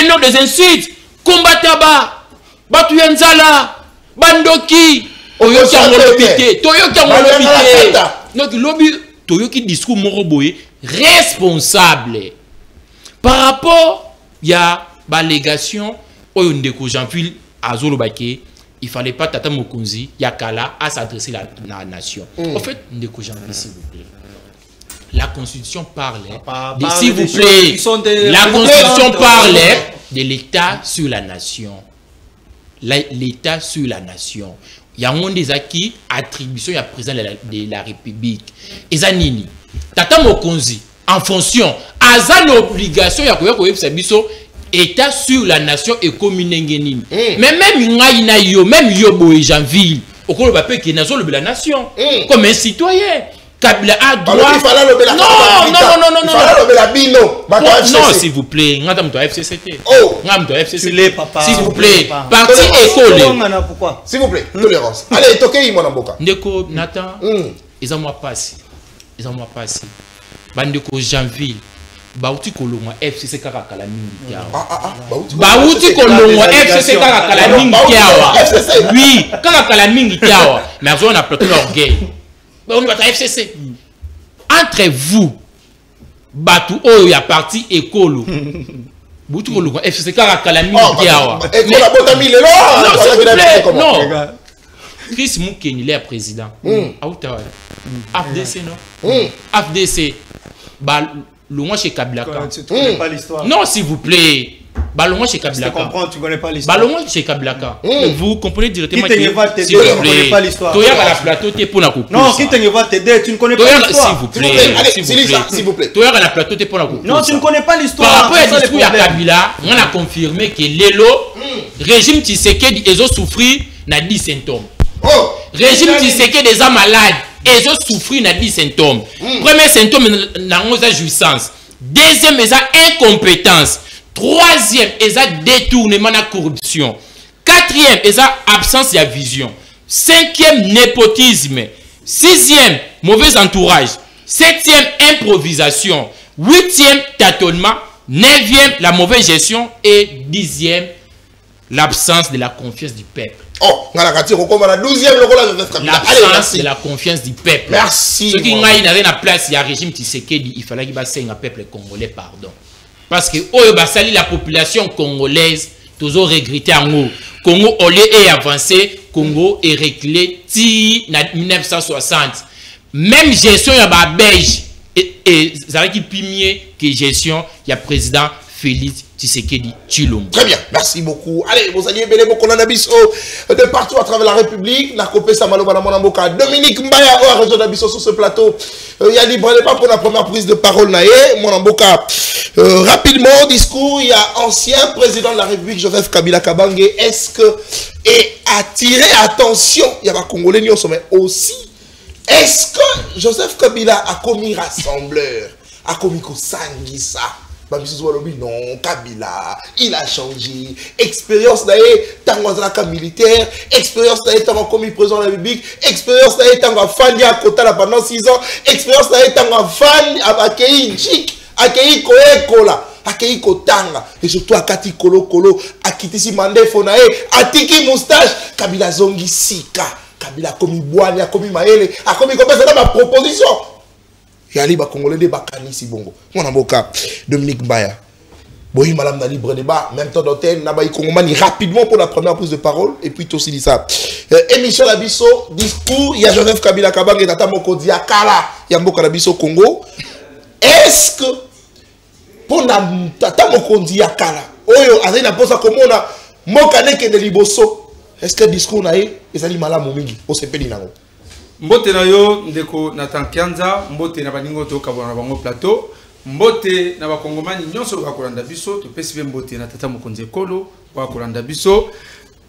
non des insultes. Combataba, Batuyenzala, Bandoki, Oyoki Amolopité, Toyoki Amolopité. Donc lobby Toyoki discours moroboé responsable. Par rapport, il y a l'allégation Oyondeko Jean-Phil Azolobake il fallait pas Tata Mokonzi Yakala à s'adresser à la nation. En fait, Ndeko Janvier, s'il vous plaît. La Constitution parlait s'il vous plaît, la Constitution parlait de l'État sur la nation. L'État sur la nation. Il y a un des acquis, attribution à président de la République. Et ça, Nini. Tata Mokonzi, en fonction, à une obligation, il y a État sur la nation et commune. Mais même Yobo et Janvier, au cours de la nation, comme un citoyen. Kabila a droit. Non, s'il vous plaît. S'il vous plaît. Parti école. S'il vous plaît. Tolérance. Allez, toquez mon amboka. Ndeko Nathan. Ils ont moi passé. Bandeko Janvier. Bauti kolongwa FCC kaka kala mingi kiawa. Bauti kolongwa FCC kaka kala mingi kiawa. Oui, kaka kala mingi kiawa. Mais on a plutôt l'orgueil. On va FCC. Entre vous, Batu Oyo ya parti écolo. Bauti kolongwa FCC kaka kala mingi kiawa. Non, s'il vous plaît. Non. Chris Moukeni, il est président. AFDC, non? AFDC. L'on chez Kabilaka. Tu connais pas l'histoire. Non, s'il vous plaît. Ballon chez Kabilaka. Je comprends, tu connais pas l'histoire. Ballon chez Kabilaka. Vous comprenez directement que tu ne connais pas l'histoire. Tu as la plateau, tu es pour la coupe. Non, qui te va t'aider, tu ne connais pas l'histoire. S'il vous plaît. Allez, s'il vous plaît. Tu as la plateau, tu es pour la coupe. Non, tu ne connais pas l'histoire. Par rapport à l'histoire de Kabila, on a confirmé que l'élo, régime Tshisekedi, ils ont souffert na 10 symptômes. Régime Tshisekedi des malades. Ils ont souffert na 10 symptômes. Premier symptôme, na jouissance. Deuxième, ils ont incompétence. Troisième, ils ont détournement de corruption. Quatrième, ils ont absence de vision. Cinquième, népotisme. Sixième, mauvais entourage. Septième, improvisation. Huitième, tâtonnement. Neuvième, la mauvaise gestion. Et dixième, l'absence de la confiance du peuple. Oh, on a raté, on a la 12e, l'absence de la confiance du peuple. Merci. Ce qui n'a rien à place, il y a un régime Tshisekedi, il fallait qu'il y ait un peuple congolais, pardon. Parce que la population congolaise, toujours regretté en haut. Congo, au lieu d'avancer, Congo est reculé en 1960. Même gestion, il y a un belge. Et ça qui mieux que gestion, il y a président Félix Tshisekedi Tshilombo. Très bien, merci beaucoup. Allez, vous allez bien, beaucoup d'Abisso de partout à travers la République. Na copé Samalo Banamonamboka. Dominique Mbaya, au région d'Abisso sur ce plateau. Il y a libre pas pour la première prise de parole. Naé, Monamboka. Rapidement, discours, il y a ancien président de la République, Joseph Kabila Kabange. Est-ce que, et attirer attention, il y a pas Congolais, mais aussi, est-ce que Joseph Kabila a commis rassembleur, a commis Kosangisa? Non, Kabila, il a changé. Expérience d'ailleurs, tant militaire, expérience d'ailleurs, tant commis président de la République, expérience d'ailleurs, tant fan à côté pendant 6 ans, expérience d'ailleurs, tant fan à Akei Jik, Akei Kola, Akei Kotanga, et surtout à Kati Kolo Kolo, à Kitisi Mande Fonae, à Tiki Moustache, Kabila Zongi Sika, Kabila commis Boani, a commis Maele, a commis comme ça dans ma proposition. Yali ba Congolais de Bakani si bongo. Mon avocat Dominique Mbaya. Boyi madame na libre débat, même temps d'antenne, na ba Congomani rapidement pour la première prise de parole et puis aussi dit ça. Émission la biso, discours, il y a Joseph Kabila Kabange Tata Mokonzi Akala, il y a Mboka la biso Congo. Est-ce que pour na Tata Mokonzi Akala, oyo azali posa komona mokane ke de liboso. Est-ce que discours na ye ezali malamu mingi o sepeli nango? Mbote na yo ndeko Nathan Kianza, mbote na baningo to kabona na bango plateau, mbote na bakongomani nyonso bakolanda biso, to pesibe mbote na Tata Mokonzi Ekolo bakolanda biso.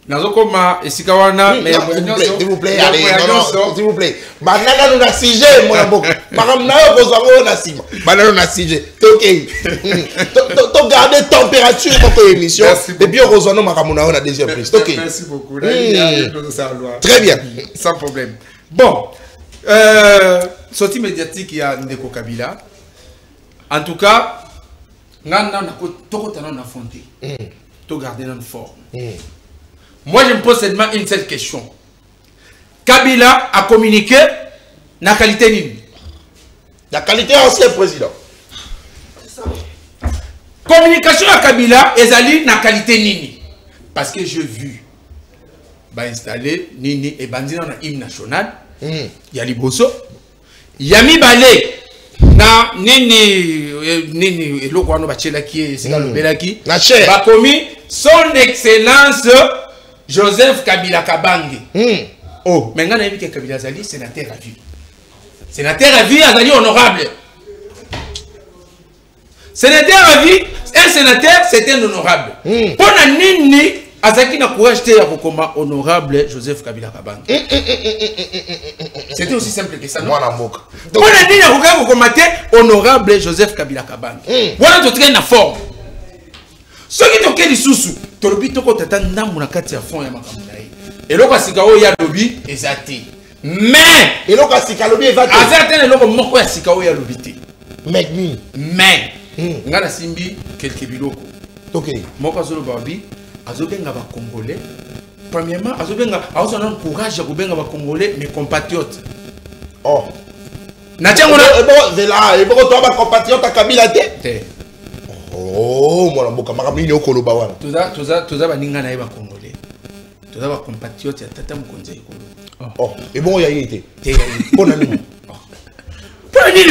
Nazokoma esika wana mais s'il vous plaît, allez, non, s'il vous plaît. Banana nous na sujet mon aboko. Param na yo kozango na sima. Banana na sujet. OK. To garder température pour l'émission et puis on rejoint makamuna na deuxième prise. OK. Merci beaucoup. Très bien, sans problème. Bon, sortie médiatique, il y a Ndeko Kabila. En tout cas, nous avons affronté. Nous garder notre forme. Moi, je me pose seulement une seule question. Kabila a communiqué la qualité nini? La qualité ancien président. Communication à Kabila, ezali na qualité nini? Parce que j'ai vu ba installer nini et bandina na hymne national ya liboso ya mibale na nini eloko wana bachelaki esika lobelaki ba komi son excellence Joseph Kabila Kabange. Oh, maintenant on a vu que Kabila Zali sénateur à vie. Sénateur à vie, Azali honorable. Sénateur à vie, un sénateur, c'est un honorable. Pour la nini, Azaki n'a courage de comment honorable Joseph Kabila Kabange. C'était aussi simple que ça, non? Pour la nini, a commenté honorable Joseph Kabila Kabange. Voilà tout train la forme. Ce qui est les sous-sous, tu as dit que tu as dit que tu as fond et là, si tu as lobby, exacté. Mais, et là, si tu as lobby, exacté. Azerten, là, moi, si tu as lobby. Mais, on a simbi quelques biloko. Ok. Moi, quand je lobby, Azobenga va Congolais. Premièrement, Azobenga a un courage à Azobenga va Congolais, mes compatriotes. Oh. Natia, on a. Et bon, toi, ma compatriote à Kabila Té. Oh, moi, je suis un peu de temps. Tu as un Congolais. Tu as un compatriote. Oh, et bon, il y a été. Bon,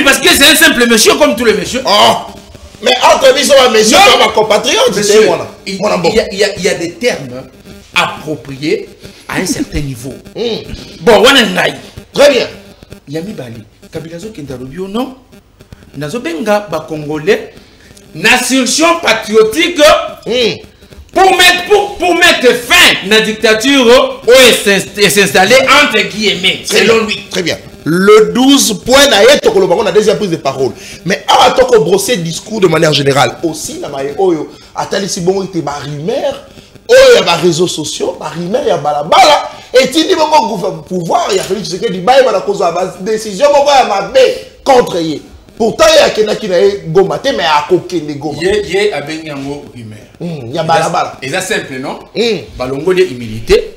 parce que c'est un simple monsieur comme tous les messieurs. Oh, mais entre nous, c'est un monsieur comme un compatriote. Il y a des termes appropriés à un certain niveau. Bon, on a très bien. Yami Bali, Kabilazo Kintarobio, non? Nazobenga, Congolais. Nation patriotique pour mettre fin à la dictature et s'installer entre guillemets, selon lui. Très bien. Le 12 points, on a déjà pris de parole. Mais à tant qu'on brosser le discours de manière générale, aussi, à tel si bon, il y a des rumeurs, il y a des réseaux sociaux, des rumeurs, il y a des et tu dis, bon, pouvoir, il y a fallu que tu sais que du bail, il y a des décisions, il y a contre lui. Pourtant, il y a quelqu'un qui n'a pas gommé, mais à aucun des gommes. Il y a des rumeurs. Il y a balabala. Et c'est simple, non? Balongo de humilité.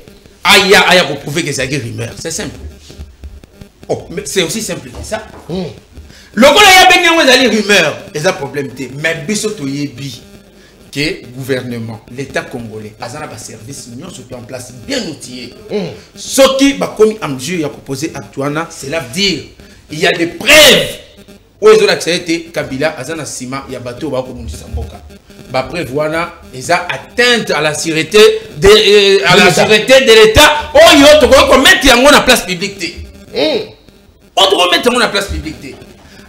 Il y a pour prouver que c'est des rumeurs. C'est simple. Oh, mais c'est aussi simple que ça. Le gars, il y a des rumeurs. Et ça, problème, mais bisoto yebi que gouvernement, l'État congolais, a un service mignon surtout en place bien outillé. Ce qui va comme en jeu à proposer à Touana, cela veut dire il y a des preuves. Où ils ont accepté Kabila, Azana Sima, Yabato, Bakomundisamboka. Après, voilà, ils ont atteinte à la sûreté de l'État. Oh, ils ont mettre en la place publique. On doit mettre en la place publique.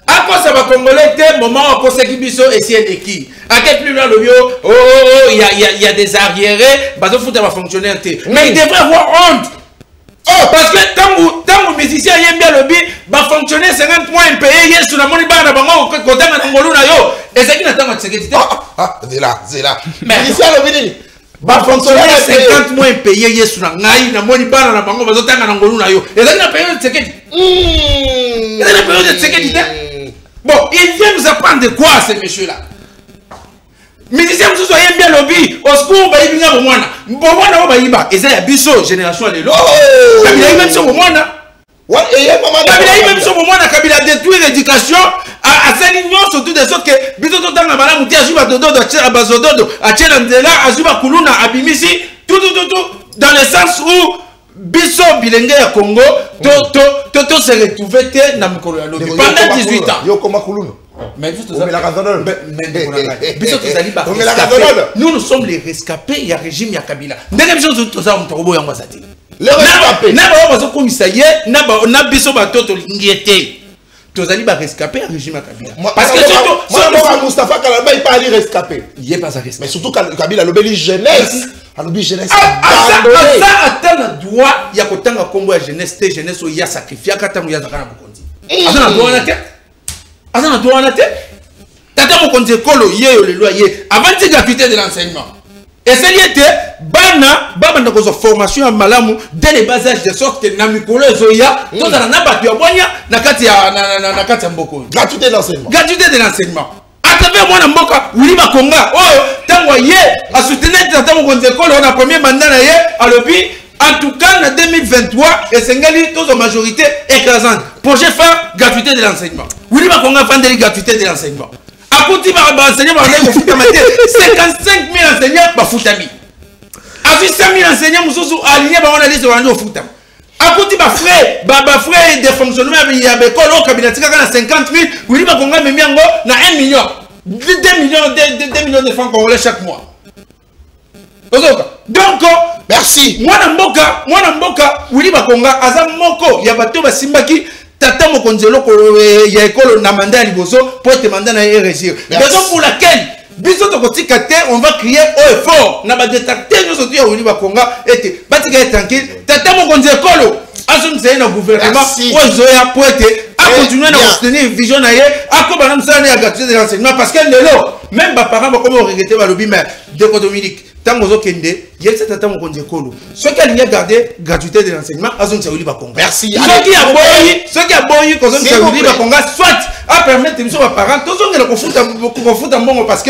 À quoi ça va Congolais, moment où on s'est dit, et c'est qui? À quel plus loin le bio, il y a des arriérés, il va fonctionner. Mais il devrait avoir honte. Oh, parce que tant que musicien aime bien le beat, va fonctionner 50 points payés hier sur la monnaie bana bango côté na ngolu na yo. Et c'est qui n'attend pas sécurité. C'est là. Mais musicien le beat va fonctionner 50 points payés hier sur la ngai na monnaie bana na bango va zotanga na ngolu na yo. Et c'est qui na période de sécurité. Et c'est la période de sécurité. Bon, il vient nous apprendre de quoi ces messieurs là. Musicien vous soyez bien lobby au secours ba ibinga bomwana bomwana ba iba eza ya biso génération lelo Kabila même sur bomwana ouais et Kabila même sur bomwana Kabila détruire l'éducation à Salignon surtout des autres que biso to tanga malamu ti azuba dodo a bazododo a tchela ndela azuba kuluna abimisi tout dans le sens où biso bilenge ya Congo to se retrouver te na mikolo ya lobby pendant 18 ans yo koma kuluna. Mais juste nous sommes les rescapés, il y a régime, il y a Kabila. Les rescapés. Parce que surtout Moustapha Kalamba il pas rescapé. Il est pas rescapé. Mais surtout Kabila l'obéli jeunesse. L'obéli jeunesse. Ça atteint le droit, il y a autant de combo à jeunesse, jeunesse où il y a sacrifié à Katam, il y a Zakana Bokondi. Azana droit na tête. Azana droit na tête. Tata Bokondi Kolo yé le loyer avant de gratuité de l'enseignement. Et c'est lié baba na kozo formation à malamu dès les bas âges de sorte que na mikolo zoya to na batu ya bonya na kati ya mboko. Gratuité de l'enseignement. Gratuité de l'enseignement. À travers moi na mboka Willy Makonga oh tango yé a soutenir Tata Bokondi Kolo na premier mandat na yé à l'obi. En tout cas, en 2023, et Sengali, toute la majorité écrasante. Projet phare, gratuité de l'enseignement. Oui, ma conga fan de la gratuité de l'enseignement. À côté de l'enseignement, 55 000 enseignants, bah foutami. A vu 5 000 enseignants, Moussou, aligné, on a dit, on a dit au foot. A côté, ma frère, frais de fonctionnement, il y a des écoles, au cabinet, 50 000, oui, ma conga, mais bien, na 1 million. 2 millions de francs congolais chaque mois. Donc, merci. Moi, Namboka, oui, ma conga, Azam Moko, il y a bateau, Simbaki. Tata Mokonzelo, il y a école na mandat à Liboso pour te demander à réussir. Raison pour laquelle, bisous de côté on va crier haut et fort. N'a pas détecté nous autres au niveau Conga et batika est tranquille. Tata Mokonzelo, Azum c'est un gouvernement pour Zoya pour être à continuer à soutenir vision ailleurs. À quoi madame ça n'est à gratuité de l'enseignement parce qu'elle est là. Même mes parents comme on regrettait le lobby mais de Dominique. Tant que vous avez c'est Tata Mokonzelo. Ceux qui ont gardé gratuité de l'enseignement, Azum c'est au niveau Conga. Merci. Ceux qui ont boyi, soit à permettre aux parents, tous ceux qui ont fait un bon parce que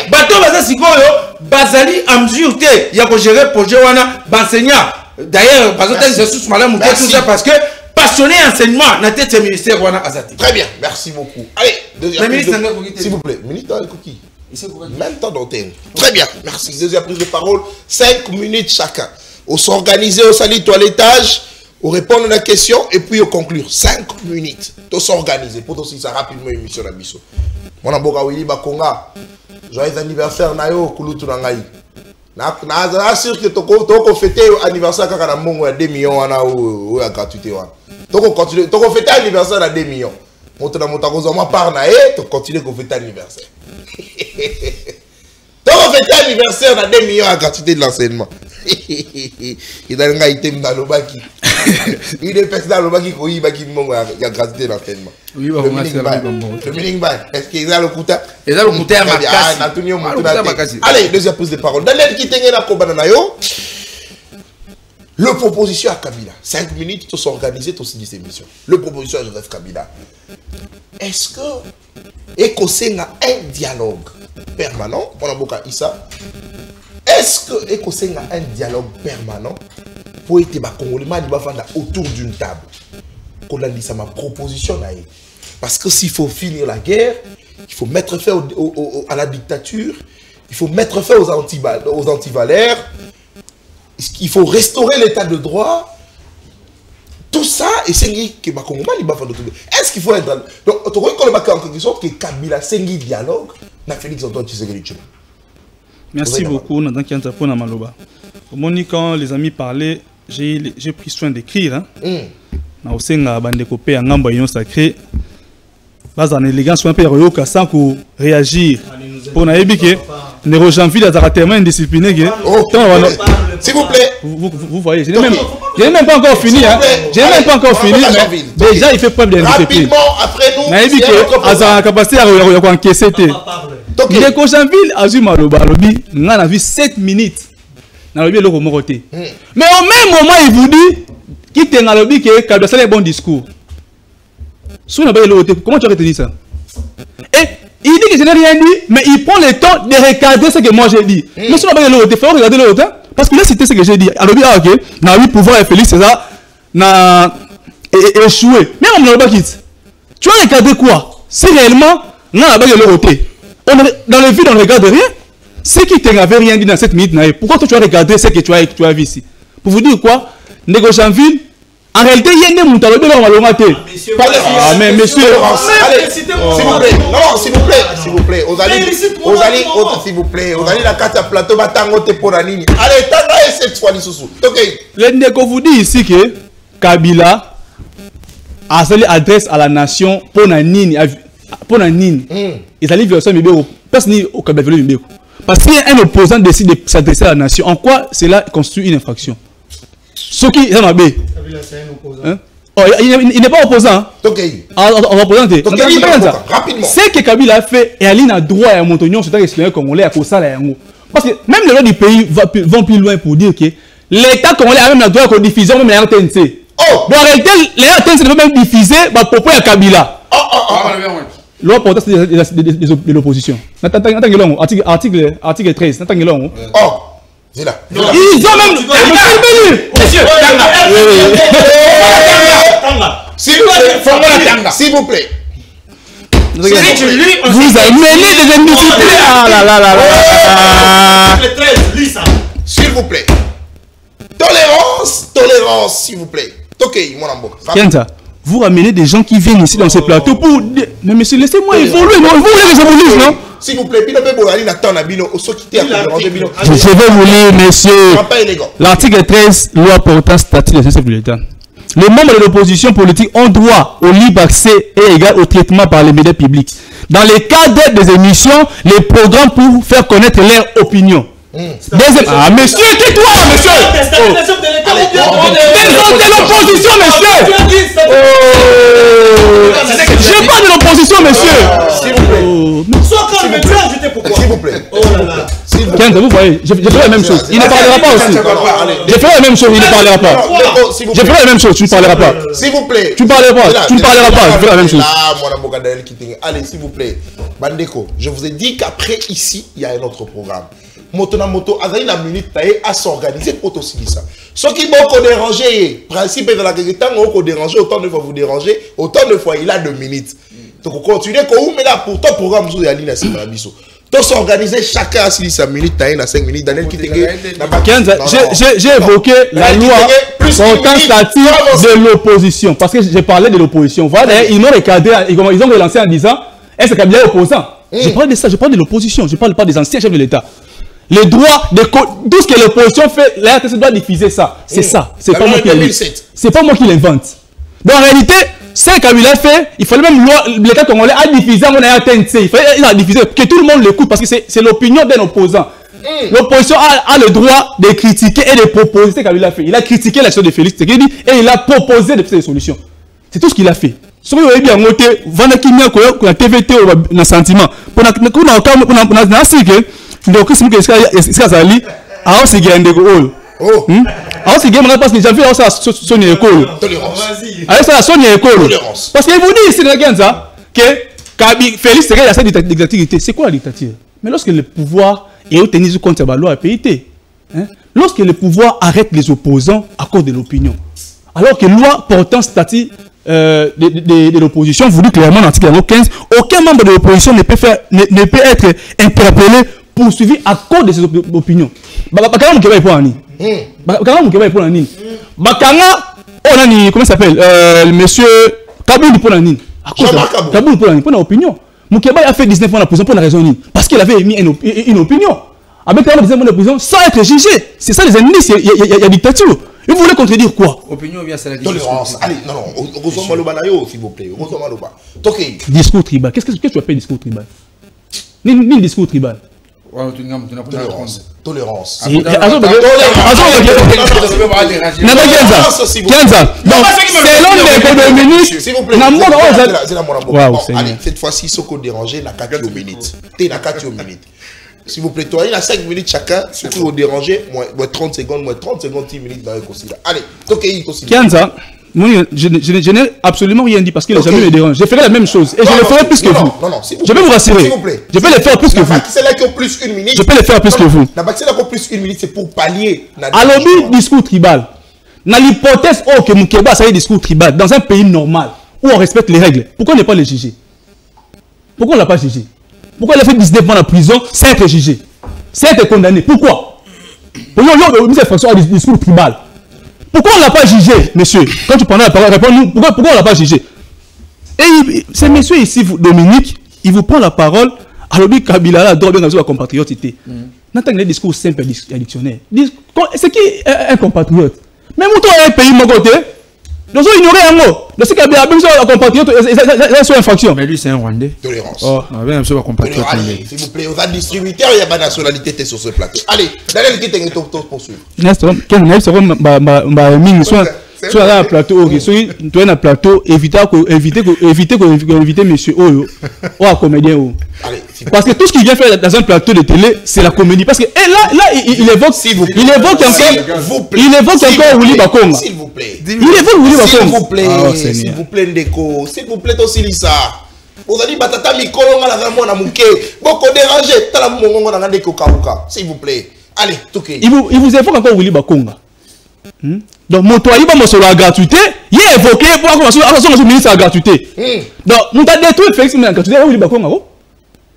bateau bazali à mesure il y a que gérer projet wana enseignant. D'ailleurs, tout ça parce que passionné enseignement na tête ministère wana azati. Très bien, merci beaucoup. Allez, s'il vous plaît, ministre de Cookie. Même temps d'antenne. Très bien, merci. Deuxième prise de parole, 5 minutes chacun. On s'organise au salit toilettage. On répond à la question et puis on conclure. 5 minutes. Tout s'organiser pour aussi ça rapidement émission la biso. Mon amboka Willy Bakonga. Joyeux anniversaire nayo kulutu na ngai. Na sûr que toko fêter anniversaire kaka na mbongo ya 2 millions wana ou ya gratuité wana. Toko continuer toko fêter anniversaire na 2 millions. Moto na moto ko ma part na to continuer ko fêter anniversaire. Toko fêter anniversaire na 2 millions à gratuité de l'enseignement. Il a un item dans le baki. Il est fait dans le baki qui a gratuité l'enseignement. Oui, le meaning by. Est-ce qu'il a le couteau? Il a le couteau à Makassi. Allez, deuxième prise de parole. Daniel qui tenait la Kobananayo. Le proposition à Kabila. 5 minutes, tout s'organiser, tout signer cette émission. Le proposition à Joseph Kabila. Est-ce que Écossais a un dialogue permanent? On a beaucoup Issa. Est-ce que Écossais a un dialogue permanent pour être Congolais autour d'une table? Qu'on a dit ça ma proposition là. Parce que s'il faut finir la guerre, il faut mettre fin à la dictature, il faut mettre fin aux antivalaires, il faut restaurer l'état de droit. Tout ça, et c'est que est-ce qu'il faut être dans... Donc, tu vois en quelque sorte que Kabila c'est un dialogue, na Félix Antoine Tshisekedi. Merci beaucoup, Nathan Kianta pour Maloba. Quand les amis parlaient, j'ai pris soin d'écrire. Na osenga bandeko pe ngamba union sacrée. Base en élégance un peu royoka sans qu'on réagir. Pour na ebike Nero Janvier a tellement indiscipliné que s'il vous plaît. Vous voyez, je n'ai même pas encore fini. Je n'ai même pas encore fini. Déjà, il fait preuve d'indiscipline. Rapidement, après nous. Na ebike a capacité à encaisser. Nero Janvier a vu Maloba lobi, on a vu 7 minutes. Na lobi le remoroté. Mais au même moment il vous dit qui t'es dans le but que Kabila c'est un bon discours. Comment tu as retenu ça? Et il dit que je n'ai rien dit, mais il prend le temps de regarder ce que moi j'ai dit. Mais si on n'a pas il faut regarder l'autre. Parce qu'il a cité ce que j'ai dit. Alors, ok, on a eu pouvoir et Félix César n'a échoué. Mais on n'a pas quitté. Tu as regardé quoi? Si réellement, on n'a pas l'autre. Dans le vide, on ne regarde rien. Ceux qui n'avaient rien dit dans cette minute, pourquoi toi tu as regardé ce que tu as vu ici? Pour vous dire quoi? Nego Janvier, en réalité, il y a des moutons de l'homme. Ah, mais monsieur, s'il vous plaît, non, s'il vous plaît, vous allez, s'il vous plaît, vous allez la carte à plateau, batangote pour la ligne. Allez, t'as cette fois, sous. Ok. Le Nego vous dit ici que Kabila a sali adresse à la nation pour la ligne. Pour la ligne. Ils allaient vers ça, mais personne au Kabila veut. Parce qu'un opposant décide de s'adresser à la nation, en quoi cela constitue une infraction? Ce qui est un abbé. Il n'est pas opposant. Ok. On va présenter. Rapidement. Ce que Kabila a fait et Aline a droit à Montagnon sur le territoire congolais à cause de ça. Parce que même les lois du pays vont plus loin pour dire que l'État congolais a même le droit de diffuser même la RTNC. Oh. Donc en réalité, les RTNC ne peuvent même diffuser par propos à Kabila. Loi portant de l'opposition. Article 13. Oh. C'est là. Ils ont même... S'il vous plaît. Vous avez mené des indisciplines. Ah là là là là. S'il vous plaît. Tolérance, s'il vous plaît. Ok, mon amour. Kenza, vous ramenez des gens qui viennent ici dans ce plateau pour... Mais monsieur, laissez-moi évoluer, non? Vous voulez que j'évolue, non? S'il vous plaît, je vais vous lire, messieurs, l'article 13, loi portant statut de chef de l'État. Les membres de l'opposition politique ont droit au libre accès et égal au traitement par les médias publics. Dans les cadres des émissions, les programmes pour faire connaître leur opinion. Ah, monsieur, tais-toi, monsieur! De l'opposition, monsieur! Je parle de l'opposition, monsieur! S'il vous plaît. Vous voyez, je ferai la même chose. Il ne parlera pas aussi. Je ferai la même chose, il ne parlera pas. Je ferai la même chose, tu ne parleras pas. S'il vous plaît. Tu ne parleras pas, tu ne parleras pas, je ferai la même chose. Allez, s'il vous plaît. Bandeko, je vous ai dit qu'après ici, il y a un autre programme. Moto azali na minute taé à s'organiser pour tout ça. Ce qui vont déranger, principe de la guérison, on déranger autant de fois vous déranger, autant de fois il a 2 minutes. Donc on continue mais là pour ton programme vous allez na Sinabiso. Tout s'organiser chacun à 6 minutes taé na 5 minutes. Daniel Kitenge. J'ai évoqué la loi portant statut de l'opposition parce que j'ai parlé de l'opposition. Voilà, ils m'ont recadré, ils ont relancé en disant est-ce que Kabila est opposant? Je parle de ça, je parle de l'opposition, je parle pas des anciens chefs de l'État. Les droits de tout ce que l'opposition fait, la RTC doit diffuser ça. C'est ça. C'est pas moi qui c'est pas moi qui l'invente. Donc en réalité, ce que Kabila fait, il fallait même l'État congolais a diffusé mon RTNC. Il fallait diffuser que tout le monde l'écoute parce que c'est l'opinion d'un opposant. L'opposition a le droit de critiquer et de proposer ce que Kabila fait. Il a critiqué l'action de Félix Tshisekedi et il a proposé des solutions. C'est tout ce qu'il a fait. Ce que vous avez bien noté, la TVT ou le sentiment. Pour donc c'est que c'est ça ali a aussi gagné oh a aussi gagné parce que j'ai vu ça son école allez ça son école parce que vous dites c'est dans ça que Félix Tshisekedi a cette dictature. C'est quoi la dictature? Mais lorsque le pouvoir est obtenu contre la loi PIT, lorsque le pouvoir arrête les opposants à cause de l'opinion, alors que loi portant statut de l'opposition vous dit clairement dans l'article 15, aucun membre de l'opposition ne peut être interpellé poursuivi à cause de ses opinions. Bakanga Mukeba est pour Annie. Bakanga Mukeba est pour Annie. Bakanga, comment s'appelle le monsieur Kaboul pour Annie. Kaboul pour Annie, pour l'opinion. Mukeba a fait 19 ans en prison pour la raison parce qu'il avait émis une opinion. Avec 19 ans de prison sans être jugé. C'est ça les indices, il y a dictature. Il voulait contredire quoi? Opinion bien c'est la tolérance. Allez, non, s'il vous plaît. Discours tribal. Qu'est-ce que tu appelles discours tribal? Ni discours tribal. Tolérance. C'est l'homme économique. S'il vous plaît. Allez, cette fois-ci, ce qu'on dérange, la 4 minutes. T'es la 4 minutes. S'il vous plaît, toi, il y a 5 minutes chacun. Ce qui vous déranger, moins 30 secondes, 10 minutes dans le consider. Allez, Kianza, je n'ai absolument rien dit parce qu'il n'a jamais me dérangé. Je ferai la même chose et je le ferai plus que vous. Je vais vous rassurer. S'il vous plaît. Je vais le faire plus que vous. C'est là que plus 1 minute. Je peux le faire plus que vous. C'est là que plus 1 minute, c'est pour pallier. Alors, discours tribal. Dans l'hypothèse que Mukeba, ça y est discours tribal, dans un pays normal où on respecte les règles, pourquoi ne pas le juger? Pourquoi on ne l'a pas jugé? Pourquoi il a fait 19 ans en prison sans être jugé? Sans être condamné? Pourquoi? Pourquoi on a discours tribal? Pourquoi on ne l'a pas jugé, monsieur? Quand tu prends la parole, réponds-nous. Pourquoi on ne l'a pas jugé? Et ce monsieur ici, Dominique, il vous prend la parole. Alors, Kabila, là, droit bien dans la compatriote. N'entends les discours simples et dictionnaires. C'est qui un compatriote? Même toi, un pays, mon côté, nous avons ignoré un mot. Dans ce Kabila, même si un compatriote, c'est une infraction. Mais lui, c'est un Rwandais. Tolérance. Même si un compatriote. S'il vous plaît, vous êtes distributeur, il y a pas de nationalité sur ce plateau. Allez, Daniel qui t'es poursuivre. Sur un plateau, tu es un plateau, éviter monsieur Oyo, ou un comédien. Parce que tout ce qu'il vient faire dans un plateau de télé, c'est la comédie. Parce que là, il évoque encore Willy Bakonga. S'il vous plaît. Il évoque Willy Bakonga. S'il vous plaît, Ndeko. S'il vous plaît, aussi Lisa. Vous avez dit batata mikolonga la vraiment na muke. Beaucoup dérangé. Tala mongongo na Ndeko Kabuka. S'il vous plaît. Allez, toquez. Il vous évoque encore Willy Bakonga. Donc, mon toit, il va sur la gratuité. Il est évoqué pour avoir le ministre à la gratuité. Donc, nous avons détruit Félix Mena gratuité.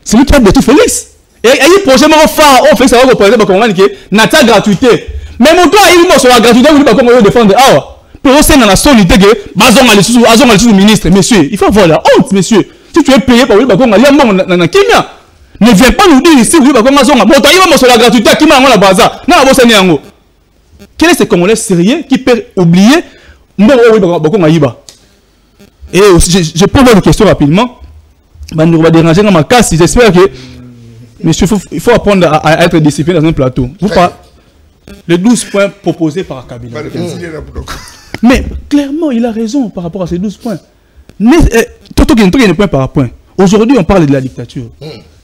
C'est lui qui a détruit Félix. Et il y a un projet phare. Félix a proposé que Nata gratuité. Mais mon toi, il m'a sur la gratuité, vous dites comment défendre. Ah, pour au sein de la solité que Bazon a le ministre, monsieur, il faut avoir la honte, monsieur. Si tu es payé pour vous dire comment aller dans Kenya, ne viens pas nous dire ici, vous dites comment Bazon. Bon, toi, il m'a sur la gratuité, qui m'a la baza. Non, vous savez en quel est ce Congolais sérieux qui peut oublier et je pose une question rapidement. On va déranger dans ma casse. J'espère que monsieur, il faut apprendre à être discipliné dans un plateau. Vous parlez les 12 points proposés par Kabila. Mais clairement, il a raison par rapport à ces 12 points. Toto qui est point par point. Aujourd'hui, on parle de la dictature.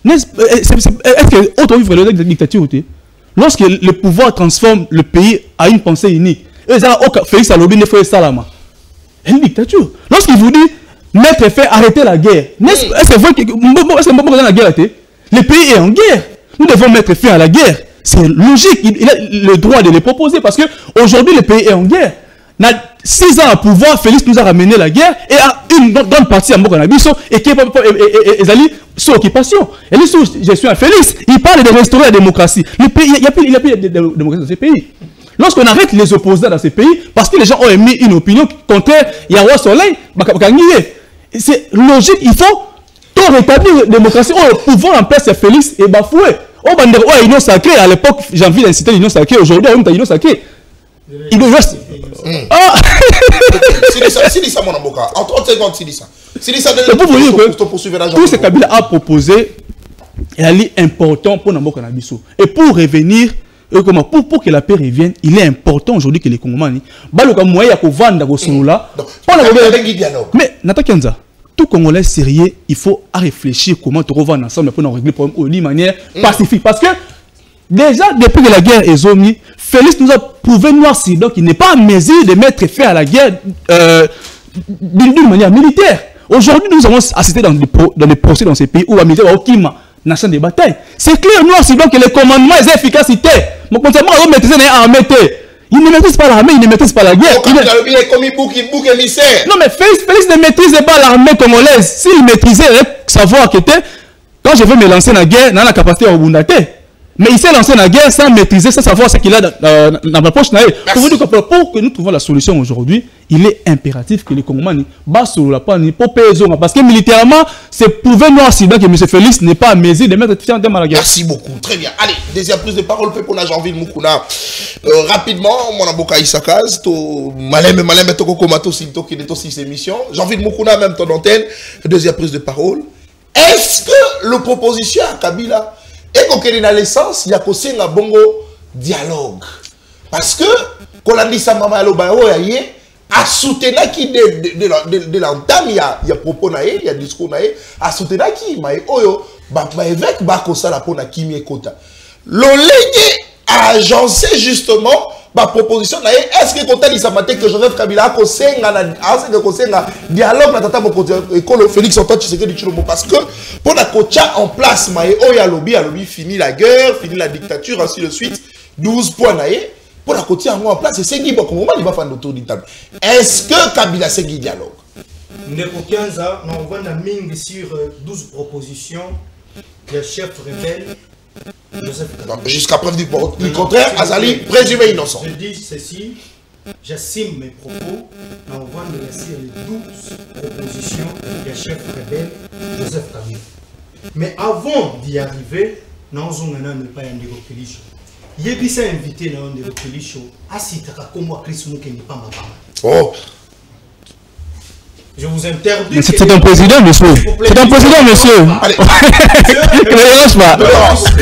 Est-ce que autre vivre de la dictature? Lorsque le pouvoir transforme le pays à une pensée unique, Félix Alobi ne fait Salama. Une dictature. Lorsqu'il vous dit mettre fin, arrêter la guerre, est-ce que vrai que dans la guerre, le pays est en guerre. Nous devons mettre fin à la guerre. C'est logique. Il a le droit de les proposer parce que aujourd'hui le pays est en guerre. Dans 6 ans à pouvoir, Félix nous a ramené la guerre et à une grande partie à Mokanabiso et qui est allé sous occupation. Et lui, sous gestion à Félix, il parle de restaurer la démocratie. Le pays, il n'y a plus de démocratie dans ce pays. Lorsqu'on arrête les opposants dans ces pays, parce que les gens ont émis une opinion contraire, il y a un roi soleil, c'est logique, il faut tout rétablir la démocratie. Le pouvoir en place, c'est Félix et bafoué. On va dire, l'union sacrée, à l'époque, j'ai envie d'inciter l'union sacrée, aujourd'hui, on a l'union sacrée. Il doit rester. C'est ça, mon avocat. En 30 secondes, c'est ça. C'est ça, pour vous dire que tout ce Kabila a proposé est important pour Nambo Kanabiso. Et pour revenir, pour que la paix revienne, il est important aujourd'hui que les Congolais mais Nathan Kianza, tout Congolais sérieux, il faut réfléchir comment te revendre ensemble pour régler le problème de manière pacifique. Parce que déjà, depuis que la guerre est zombie, Félix nous a prouvé noir si donc il n'est pas en mesure de mettre fin à la guerre d'une manière militaire. Aujourd'hui, nous avons assisté dans des procès dans ces pays où la militaire a Okima. Nation de bataille. C'est clair, noir, c'est donc que les commandements et efficacité. Mon contrairement à maîtriser l'armée. Il ne maîtrise pas l'armée, il ne maîtrise pas la guerre. Non, mais Félix ne maîtrise pas l'armée congolaise. S'il maîtrisait, il allait savoir que quand je veux me lancer dans la guerre, il a la capacité à rebondir. Mais il s'est lancé dans la guerre sans maîtriser, sans savoir ce qu'il a dans la poche. Pour vous dire que pour que nous trouvions la solution aujourd'hui, il est impératif que les Congolais bassent sur la panne pour payer. Parce que militairement, c'est prouvé noir si que M. Félix n'est pas à mesure de mettre fin à la guerre. Merci beaucoup. Très bien. Allez, deuxième prise de parole pour la Jean-Ville Moukouna. Rapidement, mon avocat Issakaz, malem toko komato sinto qui est aussi cette émission. Jean-Ville Moukouna, même ton antenne. Deuxième prise de parole. Est-ce que la proposition à Kabila et qu'on ait dans l'essence, il y a aussi un bon dialogue. Parce que, quand on a dit ça, maman, à soutenir qui de l'entame, il y a propos, il y a discours, à soutenir qui, évêque, la pour na kimi ekota. L'olégué a agencé justement ma proposition, est-ce que quand on dit ça, que Joseph Kabila a conseillé un dialogue na tata moko Félix Antoine Tshisekedi Tshilombo parce que pour la coacha en place alobi fini la guerre, fini la dictature, ainsi de suite, 12 points pour la coacha en place, c'est Sengi Bokomoma, il va faire autour du table. Est-ce que Kabila Sengi dialogue? Ndeko Kianza, on voit la mine sur 12 propositions des chefs rebelles. Jusqu'à preuve du contraire, Azali présumé innocent. Je dis ceci, j'assume mes propos, on va me laisser les 12 propositions des chefs rebelles, Joseph Kabila. Mais avant d'y arriver, nous avons pas un déroquelisho. Il y a bien invité dans un déroquelisho, à Sitaka comme moi, Chris Moukeni pas ma femme. Oh! Je vous interdis. C'est un président, monsieur. C'est un président, monsieur. Allez.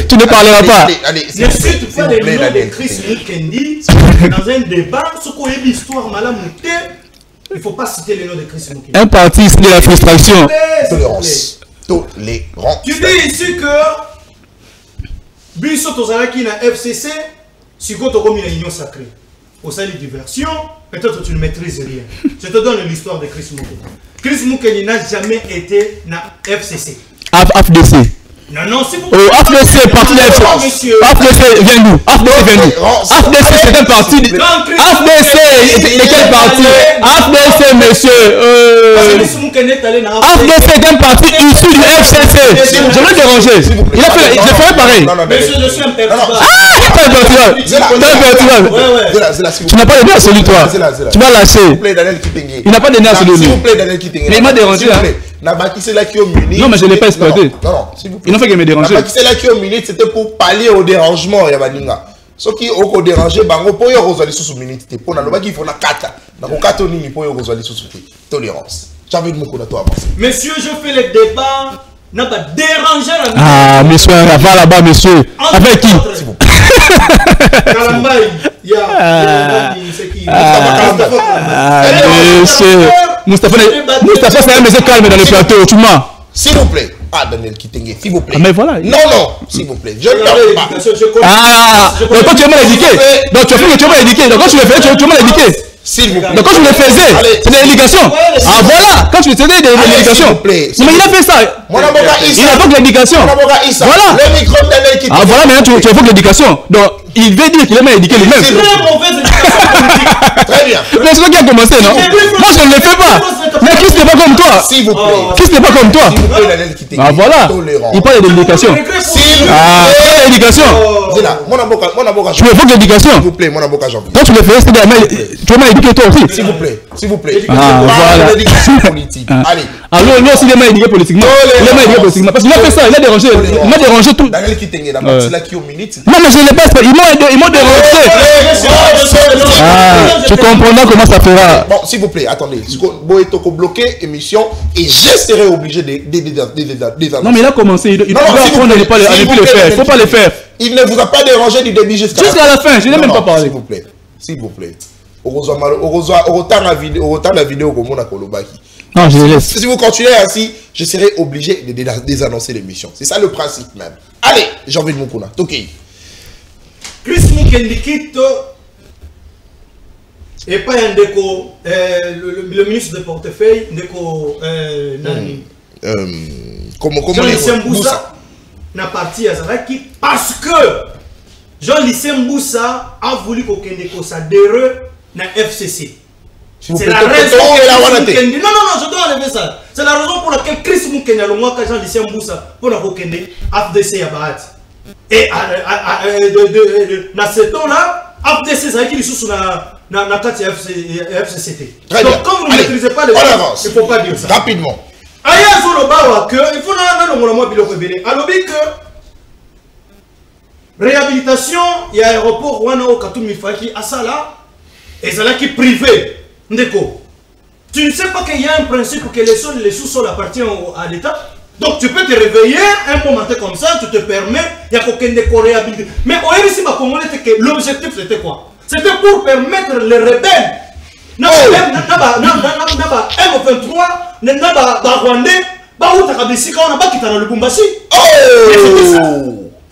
Tu ne parleras pas. Je suis toutefois le nom de Chris Mukendi dans un débat. Ce qu'on a l'histoire malade, il ne faut pas citer le nom de Chris Mukendi. Un parti, c'est de la frustration. Tolérance. Tu dis ici que Bisso Tozalaki na FCC, si tu as une union sacrée. Au sein de diversion, peut-être tu ne maîtrises rien. Je te donne l'histoire de Chris Moukeni. Chris Moukeni n'a jamais été dans FCC. FDC. Non, c'est pour FDC, parti de FCC. FDC vient d'où? FDC vient d'où? FDC, c'est un parti. FDC, de quel parti? FDC, monsieur. FDC est un parti issu du FCC. Je vais le déranger. Il a fait pareil. Monsieur, je suis un personnage. Tu n'as pas de nez à celui toi. Tu vas lâcher. Il n'a pas de nez à celui. S'il vous plaît, Daniel Kitenge. Mais il m'a dérangé. Non, mais je ne l'ai pas exploité. Non, s'il vous plaît. Il n'a fait que me déranger. C'était pour pallier au dérangement. Ce qui est dérangé, bango pour y avoir sous minute. Pour la il faut la kata. La kata ni pour y avoir sous tolérance. J'avais de mon coup à toi. Monsieur, je fais le débat. N'a pas dérangé la. Ah, monsieur, va là-bas, monsieur. Avec qui? Kalambaï. Il y a. Monsieur. Moustapha, c'est un monsieur calme dans le plateau. Tu m'as. S'il vous plaît. Ah, Daniel Kitenge, s'il vous plaît. Ah, mais voilà. Non, s'il vous plaît. Je ne parle pas. Ah, donc quand tu m'as éduqué. Donc tu as fait que tu m'as éduqué. Donc quand tu le fais, tu m'as éduqué. S'il vous plaît. Donc quand je le faisais, c'est de l'éducation. Ah voilà, quand tu le faisais, de l'éducation. Mais il a fait ça. Il a donc l'éducation. Voilà. Le micro de Daniel Kitenge. Ah voilà, maintenant tu évoques l'éducation. Donc il veut dire qu'il est mal éduqué lui-même. C'est très mauvaise éducation politique. Très bien. Mais c'est toi qui a commencé, non? Moi je ne le fais pas. Mais Christ n'est pas comme toi. S'il vous plaît. Christ n'est pas comme toi. S'il vous plaît, Daniel Kitenge. Ah voilà. Il parle de l'éducation. Ah, l'éducation. Tu évoques l'éducation. S'il vous plaît, mon avocat Jean. Quand tu le fais, tu m'as éduqué toi aussi. S'il vous plaît, s'il vous plaît. Ah, voilà. L'éducation politique. Allez. Alors, lui aussi, il est mal éduqué politiquement. Il est mal éduqué politiquement. Parce qu'il a fait ça, il a dérangé. Il m'a dérangé tout. Daniel Kitenge, c'est là qui au minute. Non, mais je ne l'ai pas. Ils m'ont dérangé. Ah, tu comprendras comment ça fera. Bon, s'il vous plaît, attendez. Boetoko bloqué, émission, et je serai obligé de non, mais il a commencé. Il doit apprendre à ne plus le faire. Il ne faut pas le faire. Il ne vous a pas dérangé du début jusqu'à la fin. Je n'ai même pas parlé. S'il vous plaît. S'il vous plaît. Autant la vidéo comme on a Kolobaki. Non, je laisse. Si vous continuez ainsi, je serai obligé de désannoncer l'émission. C'est ça le principe même. Allez, j'ai envie de mon kuna. Toki. Chris Mukendikito et pas un déco, le ministre de portefeuille, déco Nani. Jean-Lucien Mboussa n'a parti à Zaraki parce que Jean-Lucien Mboussa a voulu qu'on s'adhère à FCC. C'est la raison non, je dois enlever ça. C'est la raison pour laquelle Chris Mukende a le moins que Jean-Lucien Mboussa pour la Kokende FDC à Bahat. Et dans ce temps-là, FDC c'est qui est sous la FCCT. Donc quand vous ne maîtrisez pas les choses, il ne faut pas dire ça. Rapidement. Aya Zoloba que il faut que réhabilitation il y a aéroport wana au Katumi Faki Asala et ça qui privé ndeko. Tu ne sais pas qu'il y a un principe que les sous-sols appartiennent à l'État. Donc tu peux te réveiller un moment comme ça, tu te permets, il y a aucun déco réhabilité. Mais au RSI Congolais que l'objectif c'était quoi? C'était pour permettre les rebelles. M23, Rwandais,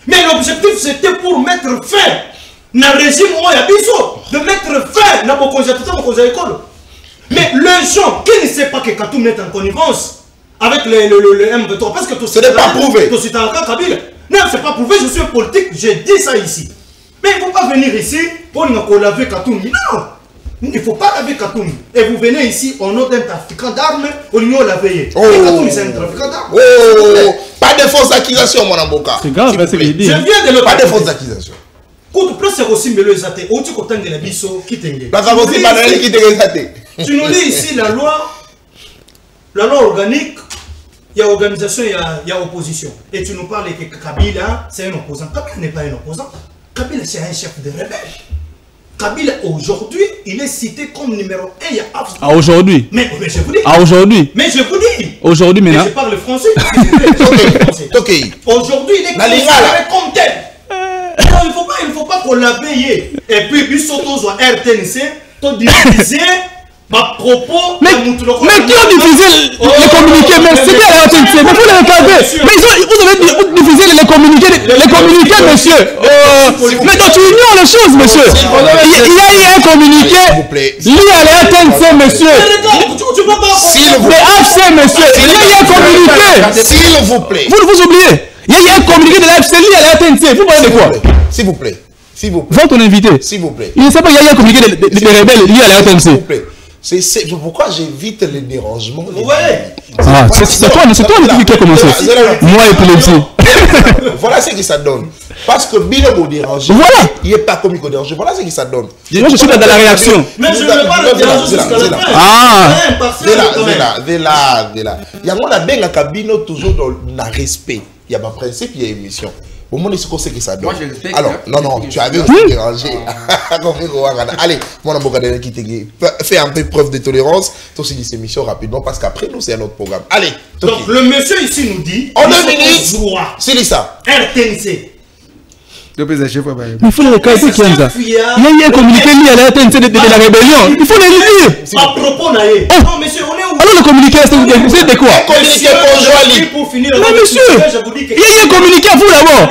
mais l'objectif c'était pour mettre fin au régime de mettre fin à l'école. Mais les gens qui ne savent pas que Katoum est en connivence avec le M23, parce que tout ce n'est pas prouvé. Non, c'est pas prouvé, je suis politique, j'ai dit ça ici. Mais il ne faut pas venir ici pour nous laver Katoum. Non! Il ne faut pas laver Katoum. Et vous venez ici au nom d'un trafiquant d'armes, au lieu de laver. Katoum, c'est un trafiquant d'armes. Pas de fausses accusations, mon avocat. C'est grave, c'est ce qu'il dit. Je viens de le pas de fausses accusations. Quand tu c'est aussi mais le zate, où tu comptes la biso qui t'engue. Tu nous lis ici la loi organique, il y a organisation, il y a opposition. Et tu nous parles que Kabila, c'est un opposant. Kabila n'est pas un opposant. Kabila, c'est un chef de rebelle. Kabila, aujourd'hui, il est cité comme numéro 1. Ah, aujourd'hui? Mais je vous dis. Ah, aujourd'hui? Mais je vous dis. Aujourd'hui, maintenant. Mais je parle français. Aujourd'hui, il est considéré comme tel. Non, il ne faut pas qu'on la paye. Et puis, il saute aux RTNC, tout diviser. Mais qui ont diffusé les communiqués? Mais c'était à la RTNC. Mais vous les regardez. Mais vous avez diffusé les communiqués, monsieur. Mais donc tu ignores les choses, monsieur. Il y a eu un communiqué lié à la RTNC, monsieur. Les AFC, monsieur. Il y a eu un communiqué. S'il vous plaît. Vous oubliez. Il y a eu un communiqué de la RTNC lié à la RTNC. Vous parlez de quoi? S'il vous plaît. Va ton invité. S'il vous plaît. Il ne sait pas qu'il y a eu un communiqué des rebelles liés à la RTNC. S'il vous plaît. C'est pourquoi j'évite les dérangements. Vous voyez? Ah, c'est toi qui a commencé. Moi, épilepsie. Voilà ce que ça donne. Parce que Bilo vous déranger. Voilà. Il n'est pas comme il vous déranger. Voilà ce que ça donne. Moi, je suis dans la réaction. Mais je ne veux pas le déranger jusqu'à la fin. Ah. Là. Il y a un bien Kabino toujours dans le respect. Il y a un principe, il y a une émission. Au moment où c'est que ça donne. Moi, je respecte. Alors, non, tu avais aussi dérangé. Allez, mon amour qui te fait un peu preuve de tolérance. Tu aussi dit cette émission rapidement parce qu'après nous, c'est un autre programme. Allez. Donc, le monsieur ici nous dit. En 2 minutes. C'est ça. RTNC. Mais il faut le recaser, Kianza. Il y a un communiqué lié à la TNC de la rébellion. Il faut le lire. À propos, Naye. Non, monsieur, on est où? Alors le communiqué, c'est de quoi? Communiqué conjoint. Pour finir, mais monsieur, il y a un communiqué à vous d'abord.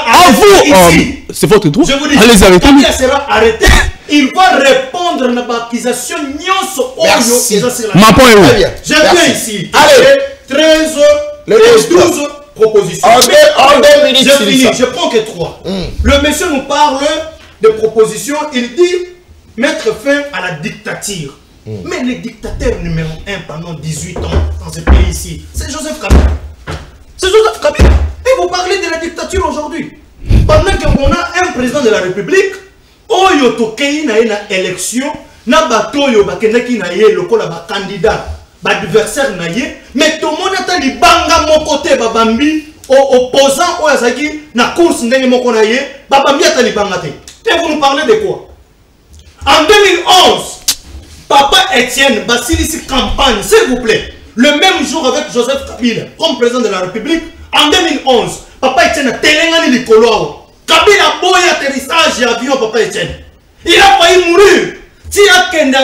À vous. C'est votre droit. Je vous dis, allez avec lui. Kabila sera arrêté. Il va répondre à l'accusation Nyonso. Merci. Ma point est où? Je viens ici. Allez. 13, Le 12 propositions. En 2 minutes, je finis, je prends que 3. Le monsieur nous parle de propositions. Il dit mettre fin à la dictature. Mais le dictateur numéro 1 pendant 18 ans dans ce pays ici, c'est Joseph Kabila. C'est Joseph Kabila. Et vous parlez de la dictature aujourd'hui. Pendant qu'on a un président de la République, Oyo Tokei na une élection, na batoyo bakendaki na ye lokola ba candidat, ba adversaire na ye, mais tout le monde a dit banga mon côté babambi opposant au Yazaki na course ndenge moko na ye, babambi a tali banga te. Et vous nous parlez de quoi? En 2011, Papa Etienne Basilisi campagne, s'il vous plaît, le même jour avec Joseph Kabila comme président de la République, en 2011, Papa Etienne a télégani l'Ikolo. Kabila a beau atterrissage avion Papa Etienne. Il a failli mourir. Si il a Kenda, à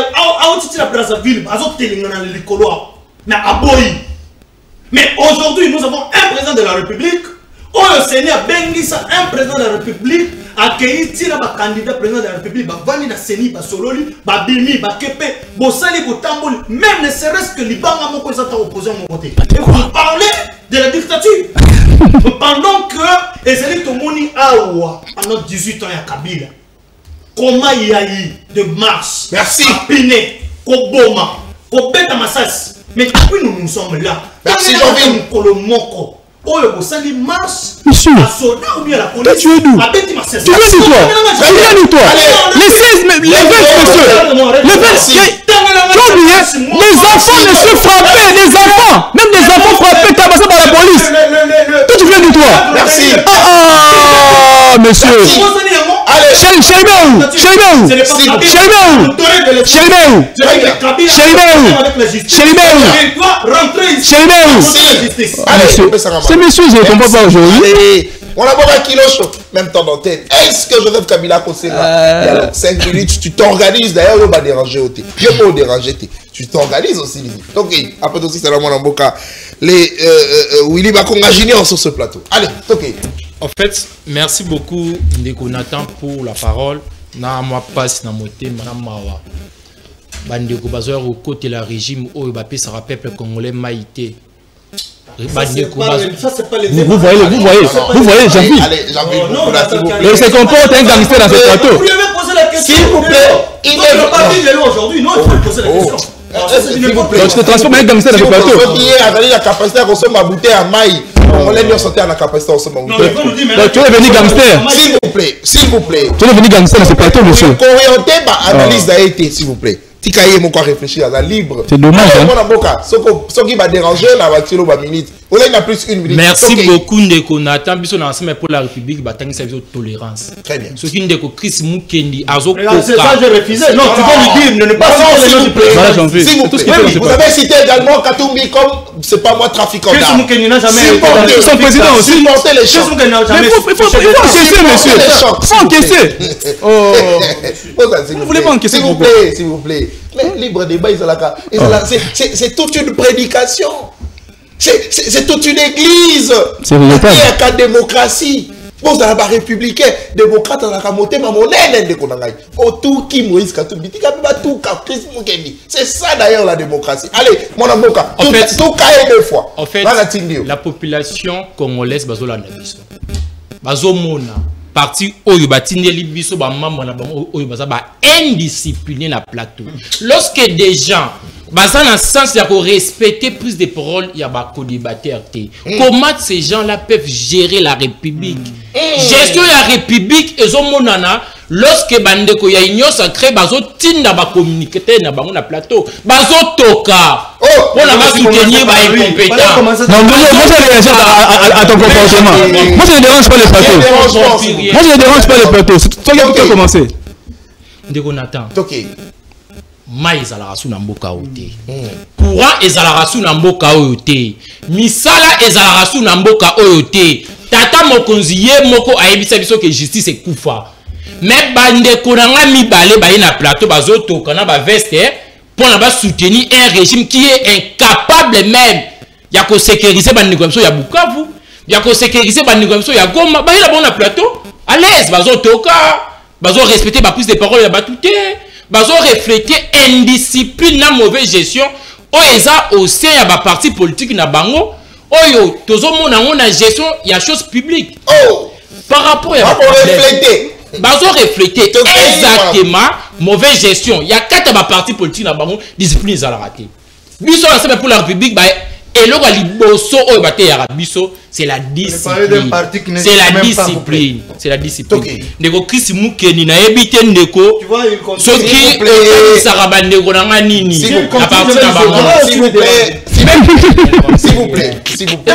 la Brazzaville, à télégani l'Ikolo. Mais à Boyi. Mais aujourd'hui, nous avons un président de la République. Oh, le Seigneur Bengisa, un président de la République, accueilli tira ba candidat président de la République, ba vani na seni, ba sololi, ba bimi, ba kepe, bosali, botamboli, même ne serait-ce que l'Ibanga moko ezata opposé à mon côté. Et vous parlez de la dictature. Pendant que Ezeli Tomoni Awa, pendant 18 ans, il y a Kabila. Comment il y a eu de marche, merci, Piné, Koboma, Kobeta Massas. Mais depuis nous sommes là. Merci Jean-Vin. Kolomoko. Oh, le Bossali marche. Monsieur, à Soda ou bien la police. tu es d'où? Tu viens d'où toi? Les 16, les 20 messieurs. Les 20, les enfants ne se frappaient, les enfants. Même les enfants frappaient, tabassés par la police. Toi, tu viens d'où toi? Merci. Ah, monsieur. Allez, Chérimé où? Ces messieurs, je ne comprends pas aujourd'hui. On a beau un kilo chaud, même temps d'antenne. Est-ce que Joseph Kabila conseille là? 5 minutes, tu t'organises. D'ailleurs, on va déranger au thé. Je peux déranger. Tu t'organises aussi. Donc, après aussi, c'est là mon amboka. Les Willy Bakonga Junior sur ce plateau. Allez, ok. En fait, merci beaucoup, Ndeko Nathan, pour la parole. Na moi passe na moté, madame Mawa. Bandeko bazoya au côté la régime au Mbappé sera peuple congolais maïté. Ça c'est pas les. Vous voyez, Jean-Philippe. Allez, Jean-Philippe. Il se comporte un gangster dans ce plateau. Vous lui avez posé la question. S'il vous plaît, il ne pas dit aujourd'hui. Non, il faut poser la question. S'il vous plaît. Donc, je te transforme un gangster dans ce plateau. Vous la capacité à consommer ma bouteille à maille. On l'a mis sortir à la capacité à consommer ma bouteille. Donc, tu es devenu gangster. S'il vous plaît. Tu es devenu gangster dans ce plateau, monsieur. Orienté par analyse d'AET, s'il vous plaît. Tikaye mon corps réfléchir à la libre. C'est dommage. Ce qui va déranger, la voiture va minute. On a plus une minute. Merci beaucoup Ndeko Nathan. Biso na ensemble pour la République, batangi service de tolérance. Très bien. Ce qui Ndeko Chris Mukendi azo. C'est ça j'ai refusé. Non, tu peux lui dire, ne pas citer le nom du président. S'il vous plaît. Vous avez cité également Katumbi comme c'est pas moi trafiquant d'armes. Chris Mukendi n'a jamais été son président aussi. Supporter les champs. Il faut encaisser, monsieur. Il faut encaisser. Vous voulez pas encaisser? S'il vous plaît. Mais libre débat, c'est toute une prédication. C'est toute une église. C'est vrai. Il y a qu'une démocratie. Vous avez un républicain, démocrate, c'est ça d'ailleurs la démocratie. Allez, mon amour, tout caille 2 fois. En fait, la population congolaise, bazo mona parti oyo batindeli biso ba membre na bango oyo baza ba indiscipliné na plateau. Lorsque des gens baza na sens ya ko respecter plus de paroles ya ba co-débatteur té. Comment ces gens-là peuvent gérer la République? Gestion la République ezomonana lorsque bandeko ya union sacrée bazo tinda ba communiquer na bango na plateau bazo toka pour la soutenir ba incompétent. Non, moi je réagis à ton comportement. Moi je ne dérange pas les plateaux. Moi je ne dérange pas les plateaux. C'est toi qui as commencé. Ndeko Nathan. OK. Ma ezalaka su na mboka ote. Courant ezalaka su na mboka ote. Misala ezalaka su na mboka ote. Tata mokonzi ye moko ayebisa biso que justice ekufa. Mais bande konanga mibale baye na plateau bazoto kana ba veste pour na ba soutenir un régime qui est incapable même ya ko sécuriser bande komso ya Bukavu, ya ko sécuriser bande komso ya Goma, baye na bon na plateau à l'aise bazoto ka, bazo respecter ba prise de parole ya batouté, bazo refléter indiscipline na mauvaise gestion oeza au sein ya ba parti politique na bango oyo tozo mona ngona gestion ya chose publique. Par rapport à refléter bazo refléter exactement mauvaise gestion. Il y a 4 partis politiques dans le discipline à la raté. Biso ensemble pour la République, et le liboso au bate ya biso, c'est la discipline. C'est la discipline. C'est la discipline. Ndeko Chris Mukeni na ebite ndeko. Soki saraba ndeko na nini. À partir de s'il vous plaît. S'il vous plaît. S'il vous plaît.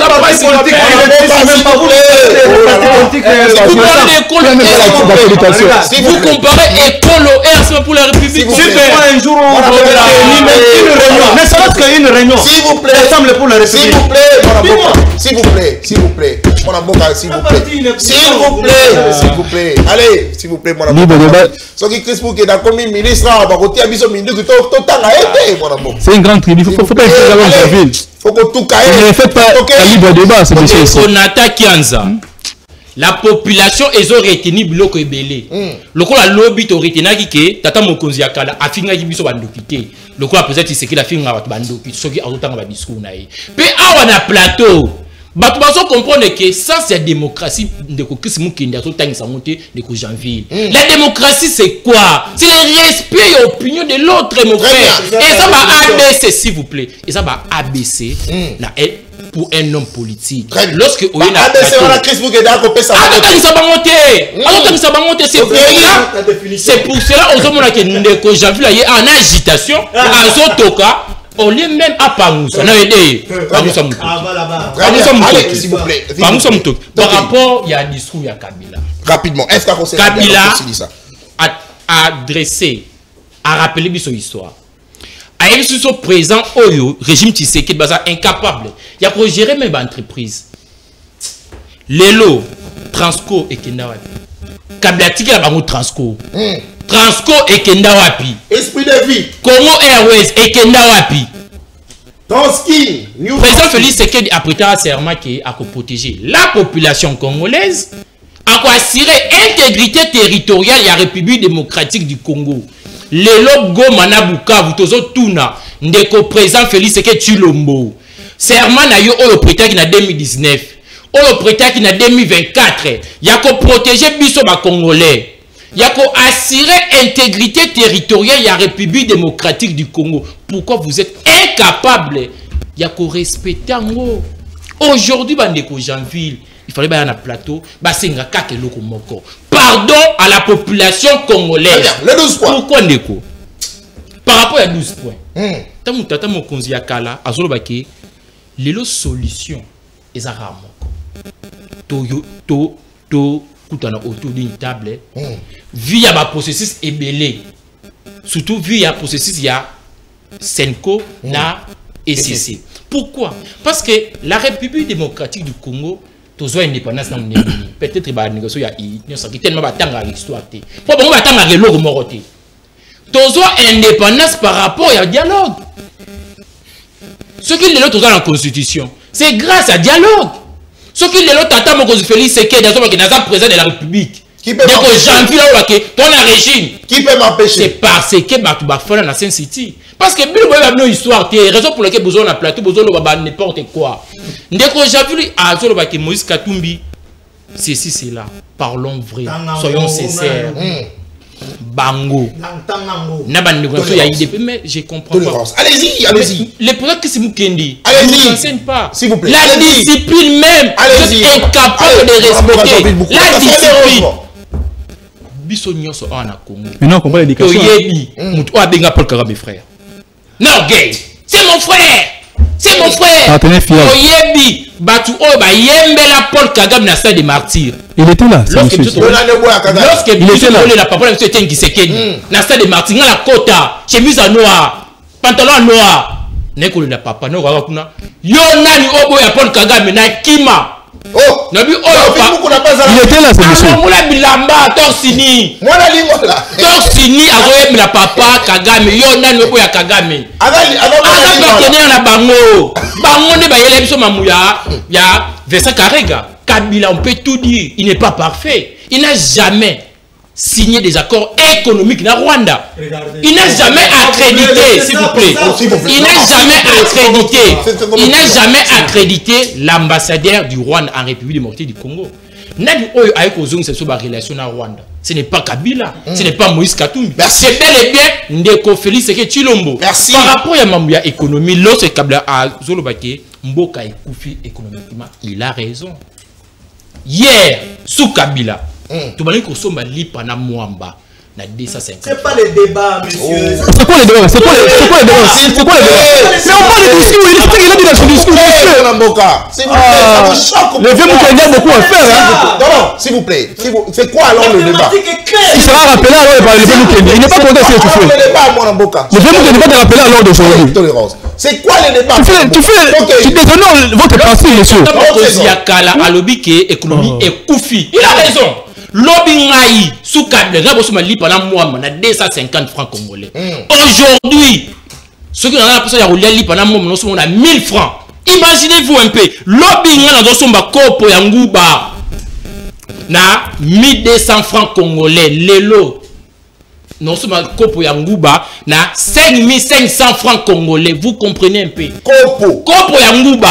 Si vous comparez école au pour la République, un jour une réunion. S'il vous plaît. Pour la République. S'il vous plaît. S'il vous plaît. Mon avocat, s'il vous plaît. S'il vous plaît. S'il vous plaît. Allez, s'il vous plaît, mon avocat. Ce qui est pour que dans comme ministre, on va côté abiso mindu que tout mon avocat. C'est une grande tribu. Faut pas essayer d'avoir une ville. Faut que tout caille. Ne faites pas un libre débat, c'est monsieur. Konata Kianza. La population est retenu biloko ebele. Lokola lobby to retenaki ke tata mokonzi akala afinga biso bandokité. Lokola peut-être c'est que la finga ba bandokité soki azotanga ba discours na ye. Pe awa na plateau. Batu baso comprendre que ça c'est la démocratie de Chris Mukende azotangisa monter de janvier. La démocratie c'est quoi? C'est le respect et l'opinion de l'autre mon frère. Et ça va ABC s'il vous plaît. Et ça va ABC na pour un homme politique. Lorsque on est na c'est pour cela on se montre que ndeko janvier là en agitation azotoka on lieu même à Pamoussa. S'il vous plaît. Par rapport il y a un discours il y a Kabila. Rapidement, est-ce que Kabila a adressé, a rappelé son histoire. A eu son présent au régime Tshisekedi baza incapable. Il y a pour gérer même l'entreprise. Lelo, Transco et Kendawapi. Kabila tiki la bango Transco. Transco et Kendawapi. Esprit de vie. Congo Airways et Kendawapi. Transkin. Président Félix Tshisekedi a prêté un serment qui a protéger la population congolaise, à assurer l'intégrité territoriale de la République démocratique du Congo. Lelo Goma na Bukavu tozo tuna ndeko président Félix Tshisekedi Tshilombo. Serment na yo oyo prêté qui na 2019. Oyo prêté qui na 2024. Yako protéger biso ba Congolais. Yako assurer l'intégrité territoriale de la République démocratique du Congo. Pourquoi vous êtes incapable Yako respecter en gros. Aujourd'hui bandeko Janville, il fallait aller à plateau, basenga kake loko moko. Pardon à la population congolaise. Le 12 points. Pourquoi ndeko? Par rapport à 12 points. Tamu tata mokonzi ya kala azolo baki lelo solution ezara moko. To kutana autour d'une table via ba processus ebelé. Surtout via processus ya Senko na ECC. Pourquoi? Parce que la République démocratique du Congo tozo indépendance na mneni. Peut-être ba négocier ya union sacrée tellement ba tanga l'histoire té. Faut bon ba tanga reloko moroté. Tozo indépendance par rapport à dialogue. Ce qui est là tozo dans la constitution, c'est grâce à dialogue. Ce qui est là tata mokonzi Félix Tshisekedi dans président de la République. Qui peut m'empêcher? Ton régime. Qui peut m'empêcher? C'est parce que batu ba fana na Saint City. Parce que bilo boya no histoire té raison pour laquelle besoin na plateau besoin de n'importe quoi. Ndeko Javuli a zolo ba ke Moïse Katumbi ceci, c'est là. Parlons vrai. Soyons sincères. Bango. Mais je comprends pas. Allez-y, allez-y. Les problèmes que c'est Mukendi. Allez-y. Ne m'enseigne pas. S'il vous plaît. La discipline même. Allez-y. Incapable de respecter. La discipline. Mais non, on comprend l'éducation. Frère. Non, gay. C'est mon frère. C'est mon frère. Partenaire fiable. Oyebi. Batu Oba Yembela Paul Kagame na salle des martyrs. Il était là. Lorsque il était là, la papa était un Gisekedi. Na salle des martyrs, na la kota, chemise noire, pantalon noir. Neko le papa no kuna. Yo nani obo ya Paul Kagame na kima. Oh, Nabi il était là, ce monsieur. Moula bilamba torsini. Mwana lingo là. Torsini azoye la papa Kagame. Yo nani obo ya Kagame. Aga na bango. Bango ne ba yele biso mamuya ya Vincent Karega. Kabila, on peut tout dire. Il n'est pas parfait. Il n'a jamais signé des accords économiques dans Rwanda. Il n'a jamais accrédité, s'il vous plaît. Il n'a jamais accrédité. Il n'a jamais accrédité l'ambassadeur du Rwanda en République démocratique du Congo. Ce n'est pas Kabila, ce n'est pas Moïse Katumbi. C'est bel et bien Ndeko Félix Tshisekedi Tshilombo. Merci. Par rapport à Mamouya économie, lorsque Kabila a Zolobake, Mboka est koufi économiquement, il a raison. Hier, sous Kabila, tu vas dire que Somba li pana Mwamba. C'est pas le débat, monsieur. C'est quoi le débat? C'est quoi le débat? C'est quoi le débat? Mais on parle de discours, il a dit dans son discours. Le vieux Moukenda a beaucoup à faire. Non, s'il vous plaît. C'est quoi alors le débat? Il sera rappelé alors par le vieux Moukenda. Il n'est pas content de ce que tu fais. Le débat, mon Mboka. Le vieux Moukenda n'est pas rappelé alors d'aujourd'hui. Tolérance. C'est quoi le débat? Tu déshonores votre pensée, monsieur. Yakala Alobike, économie et Koufi. Il a raison. Lobingaï, sous Kabila, Rabosoma li pendant moi, on a 250 francs congolais. Aujourd'hui, ceux qui ont la personne à li pendant moi, on a 1000 francs. Imaginez-vous un peu. Lobingaï, dans son kopo yangouba, na 1200 francs congolais. Lelo, non seulement kopo yangouba, na 5500 francs congolais. Vous comprenez un peu. Kopo yangouba.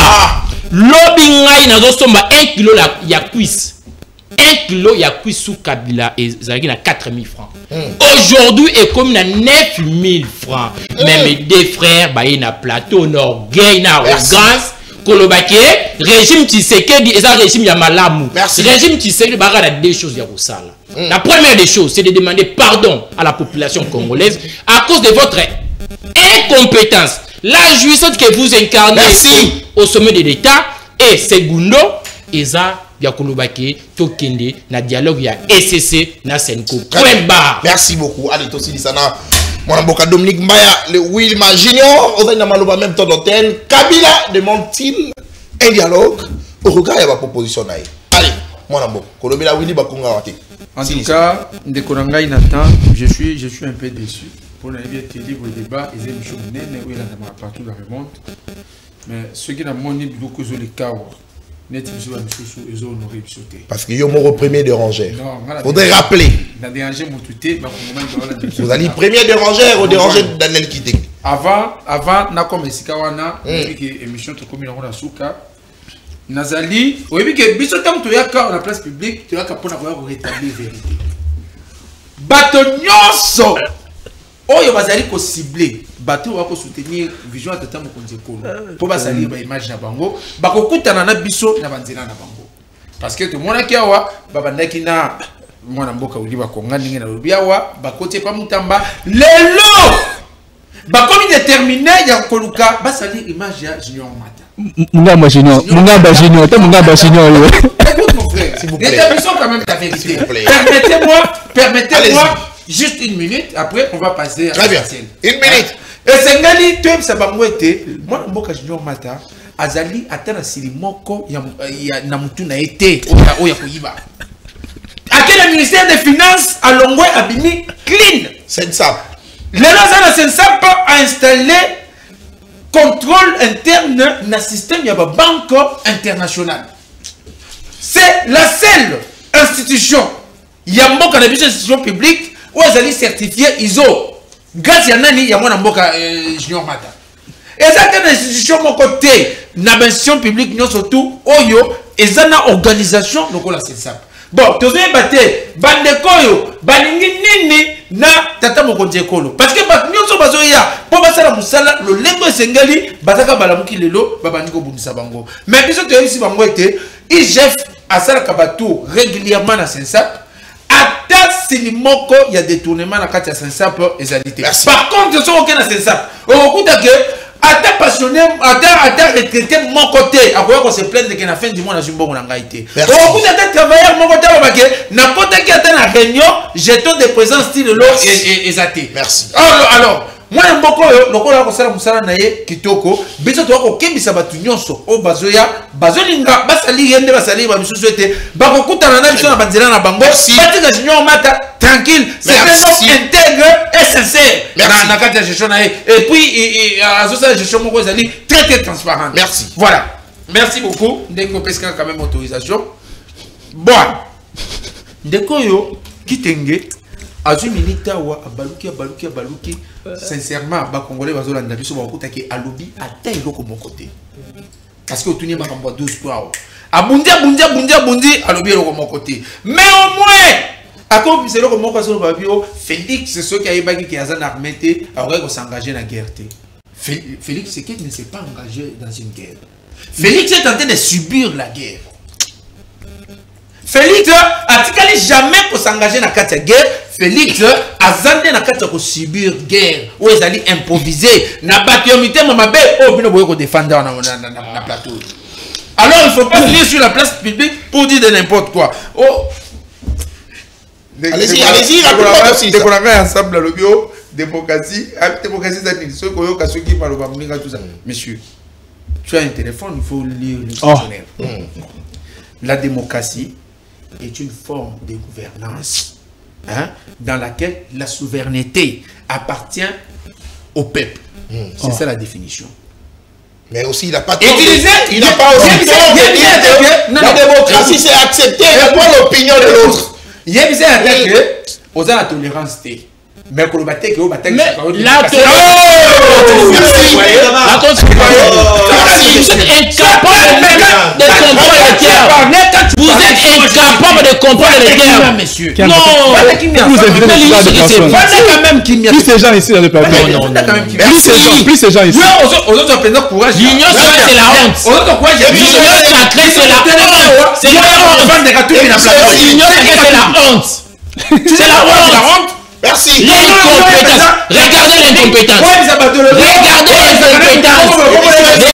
Lobingaï, dans son 1 kilo ya cuisse. 1 kilo ya cuisse sous Kabila et Zagina 4000 francs. Aujourd'hui, et comme na 9000 francs. Même mes deux frères, bah il na plateau, orgueil, na arrogance. Kolobake, régime Tshisekedi et ça régime Yamalamu. Régime Tshisekedi, bah il y a deux choses ya Roussala. La première des choses, c'est de demander pardon à la population congolaise à cause de votre incompétence. La jouissance que vous incarnez au sommet de l'État et Segundo, et ça. Tokende na dialogue ya SCC na Senko. Point barre. Merci beaucoup. Allez, toi aussi, Lissana. Mon Mboka Dominique Mbaya, le Wilma Junior, on a Maloba même temps d'antenne. Kabila demande-t-il un dialogue au regard de la proposition? Allez, mon Mboka. Kolobela Willy Bakunga Wati. En tout cas, de Konanga Nathan, je suis un peu déçu. Pour l'inviter à livre le débat, ils aiment chaud nene, où il a partout la remonte. Mais ce qui n'a pas beaucoup de cas. Parce qu'il y a mon premier dérangeur. Il faudrait rappeler. Vous allez premier dérangeur ou dérangeur Daniel Kité. Avant, na comme Sikawana, émission de commune à Souka. Nazali, oui, que bisotam tu yaka dans la place publique, tu yaka pour avoir rétabli vérité. Batonyoso. Oh, il va aller ko cibler. Bateau va soutenir vision à tata mokonzeko pour ba salir ba image na bango ba ko kutana na biso na banzela na bango parce que tout le monde qui awa ba bandaki na mwana mboka uli ba konga ndenge na lobiawa ba kote pa mutamba lelo ba komi déterminé ya koluka ba salir image ya Junior Mata Mungamba Junior écoute mon frère s'il vous plaît détermination quand même ta vérité permettez-moi juste une minute après on va passer à très bien une minute. Et c'est Ngali, tu es sabangouete. Moi, Mboka Junior Mata, Azali, atteint Silimoko, Namutu na été, Oya Koyiba. À quel ministère des Finances, à Longwe, Abimi, clean. C'est ça. Le Lazana Sensap a installé contrôle interne dans le système de la Banque internationale. C'est la seule institution, Yamboka, la institution publique, où Azali certifié ISO. Grâce à Nani, il y a mon amboka Junior Mata. Et ça, c'est une institution mon côté, l'institution publique, nous surtout, Oyo, eza na organisation lokola Sensap. Bon, tozoye bate bandeko yo balingi nini na tata mokonzi ekolo parce que nyonso bazoya po basala musala lolengo esengeli bataka balamuki lelo babandi kobundisa bango mais biso toyebisi bango ete IGF asalaka bato régulièrement na Sensap ata sili moko ya détournement na kati ya Sensap ezali te. Par contre so okena Sensap okuta ke ata passionné ata retraité mon côté akoya ko se plaindre que na fin du mois na jumbo na ngaité okuta ata travailleur mon côté babake na côté ki ata na réunion jeton de présence style lo ezate. Merci. Alors moi mboko yo lokola ko sala musala na ye kitoko biso to ko kebisa batu nyonso o bazoya bazolinga basali yende basali ba misusu ete bakokutana na biso na banzela na bango batika junior mata tranquille c'est un homme intègre et sincère na kati gestion na ye et puis azosa gestion moko ezali très transparent. Merci. Voilà, merci beaucoup ndeko peska quand même autorisation bon ndeko yo kitenge azu milita wa abaluki sincèrement ba congolais bazolanda biso ba kutaki alobi ata iloko mon côté parce que otunie makambo 12 fois abundi alobi iloko mon côté mais au moins akobi c'est iloko mon côté so babio Félix c'est ce qui a yebaki ki azana armete aurait ko s'engager na guerre té Félix c'est qu'il ne s'est pas engagé dans une guerre. Félix est en train de subir la guerre. Félix a-t-il jamais pour s'engager dans la guerre? Félix a zandé dans la pour subir guerre. Où ils allaient improviser. Na batiomité mamabe oh bino boyo ko défendre na plateau. Alors il faut pas venir sur la place publique pour dire de n'importe quoi. Oh. Allez-y, rapidement aussi. Dès qu'on a ensemble le bio démocratie, démocratie c'est ce qu'on a qui maloba mninga tout ça. Monsieur, tu as un téléphone, il faut lire le dictionnaire. La démocratie est une forme de gouvernance dans laquelle la souveraineté appartient au peuple. C'est ça la définition. Mais aussi, il n'a pas utilisé. Il n'a pas aussi la démocratie, c'est accepter l'opinion de l'autre. Il y a besoin de la tolérance. Mais pour le bâtir, que vous bâtez. Mais la tolérance. Vous êtes incapable de comprendre les termes. Monsieur. Non. Vous invitez plus ces gens ici dans le plateau. Plus ces gens ici. Aux autres prenons courage. L'union sacrée, c'est la honte. Aux autres courage. L'union sacrée, c'est la honte. C'est la honte. L'union sacrée, c'est la honte. C'est la honte. Merci. L'incompétence. Regardez l'incompétence. Regardez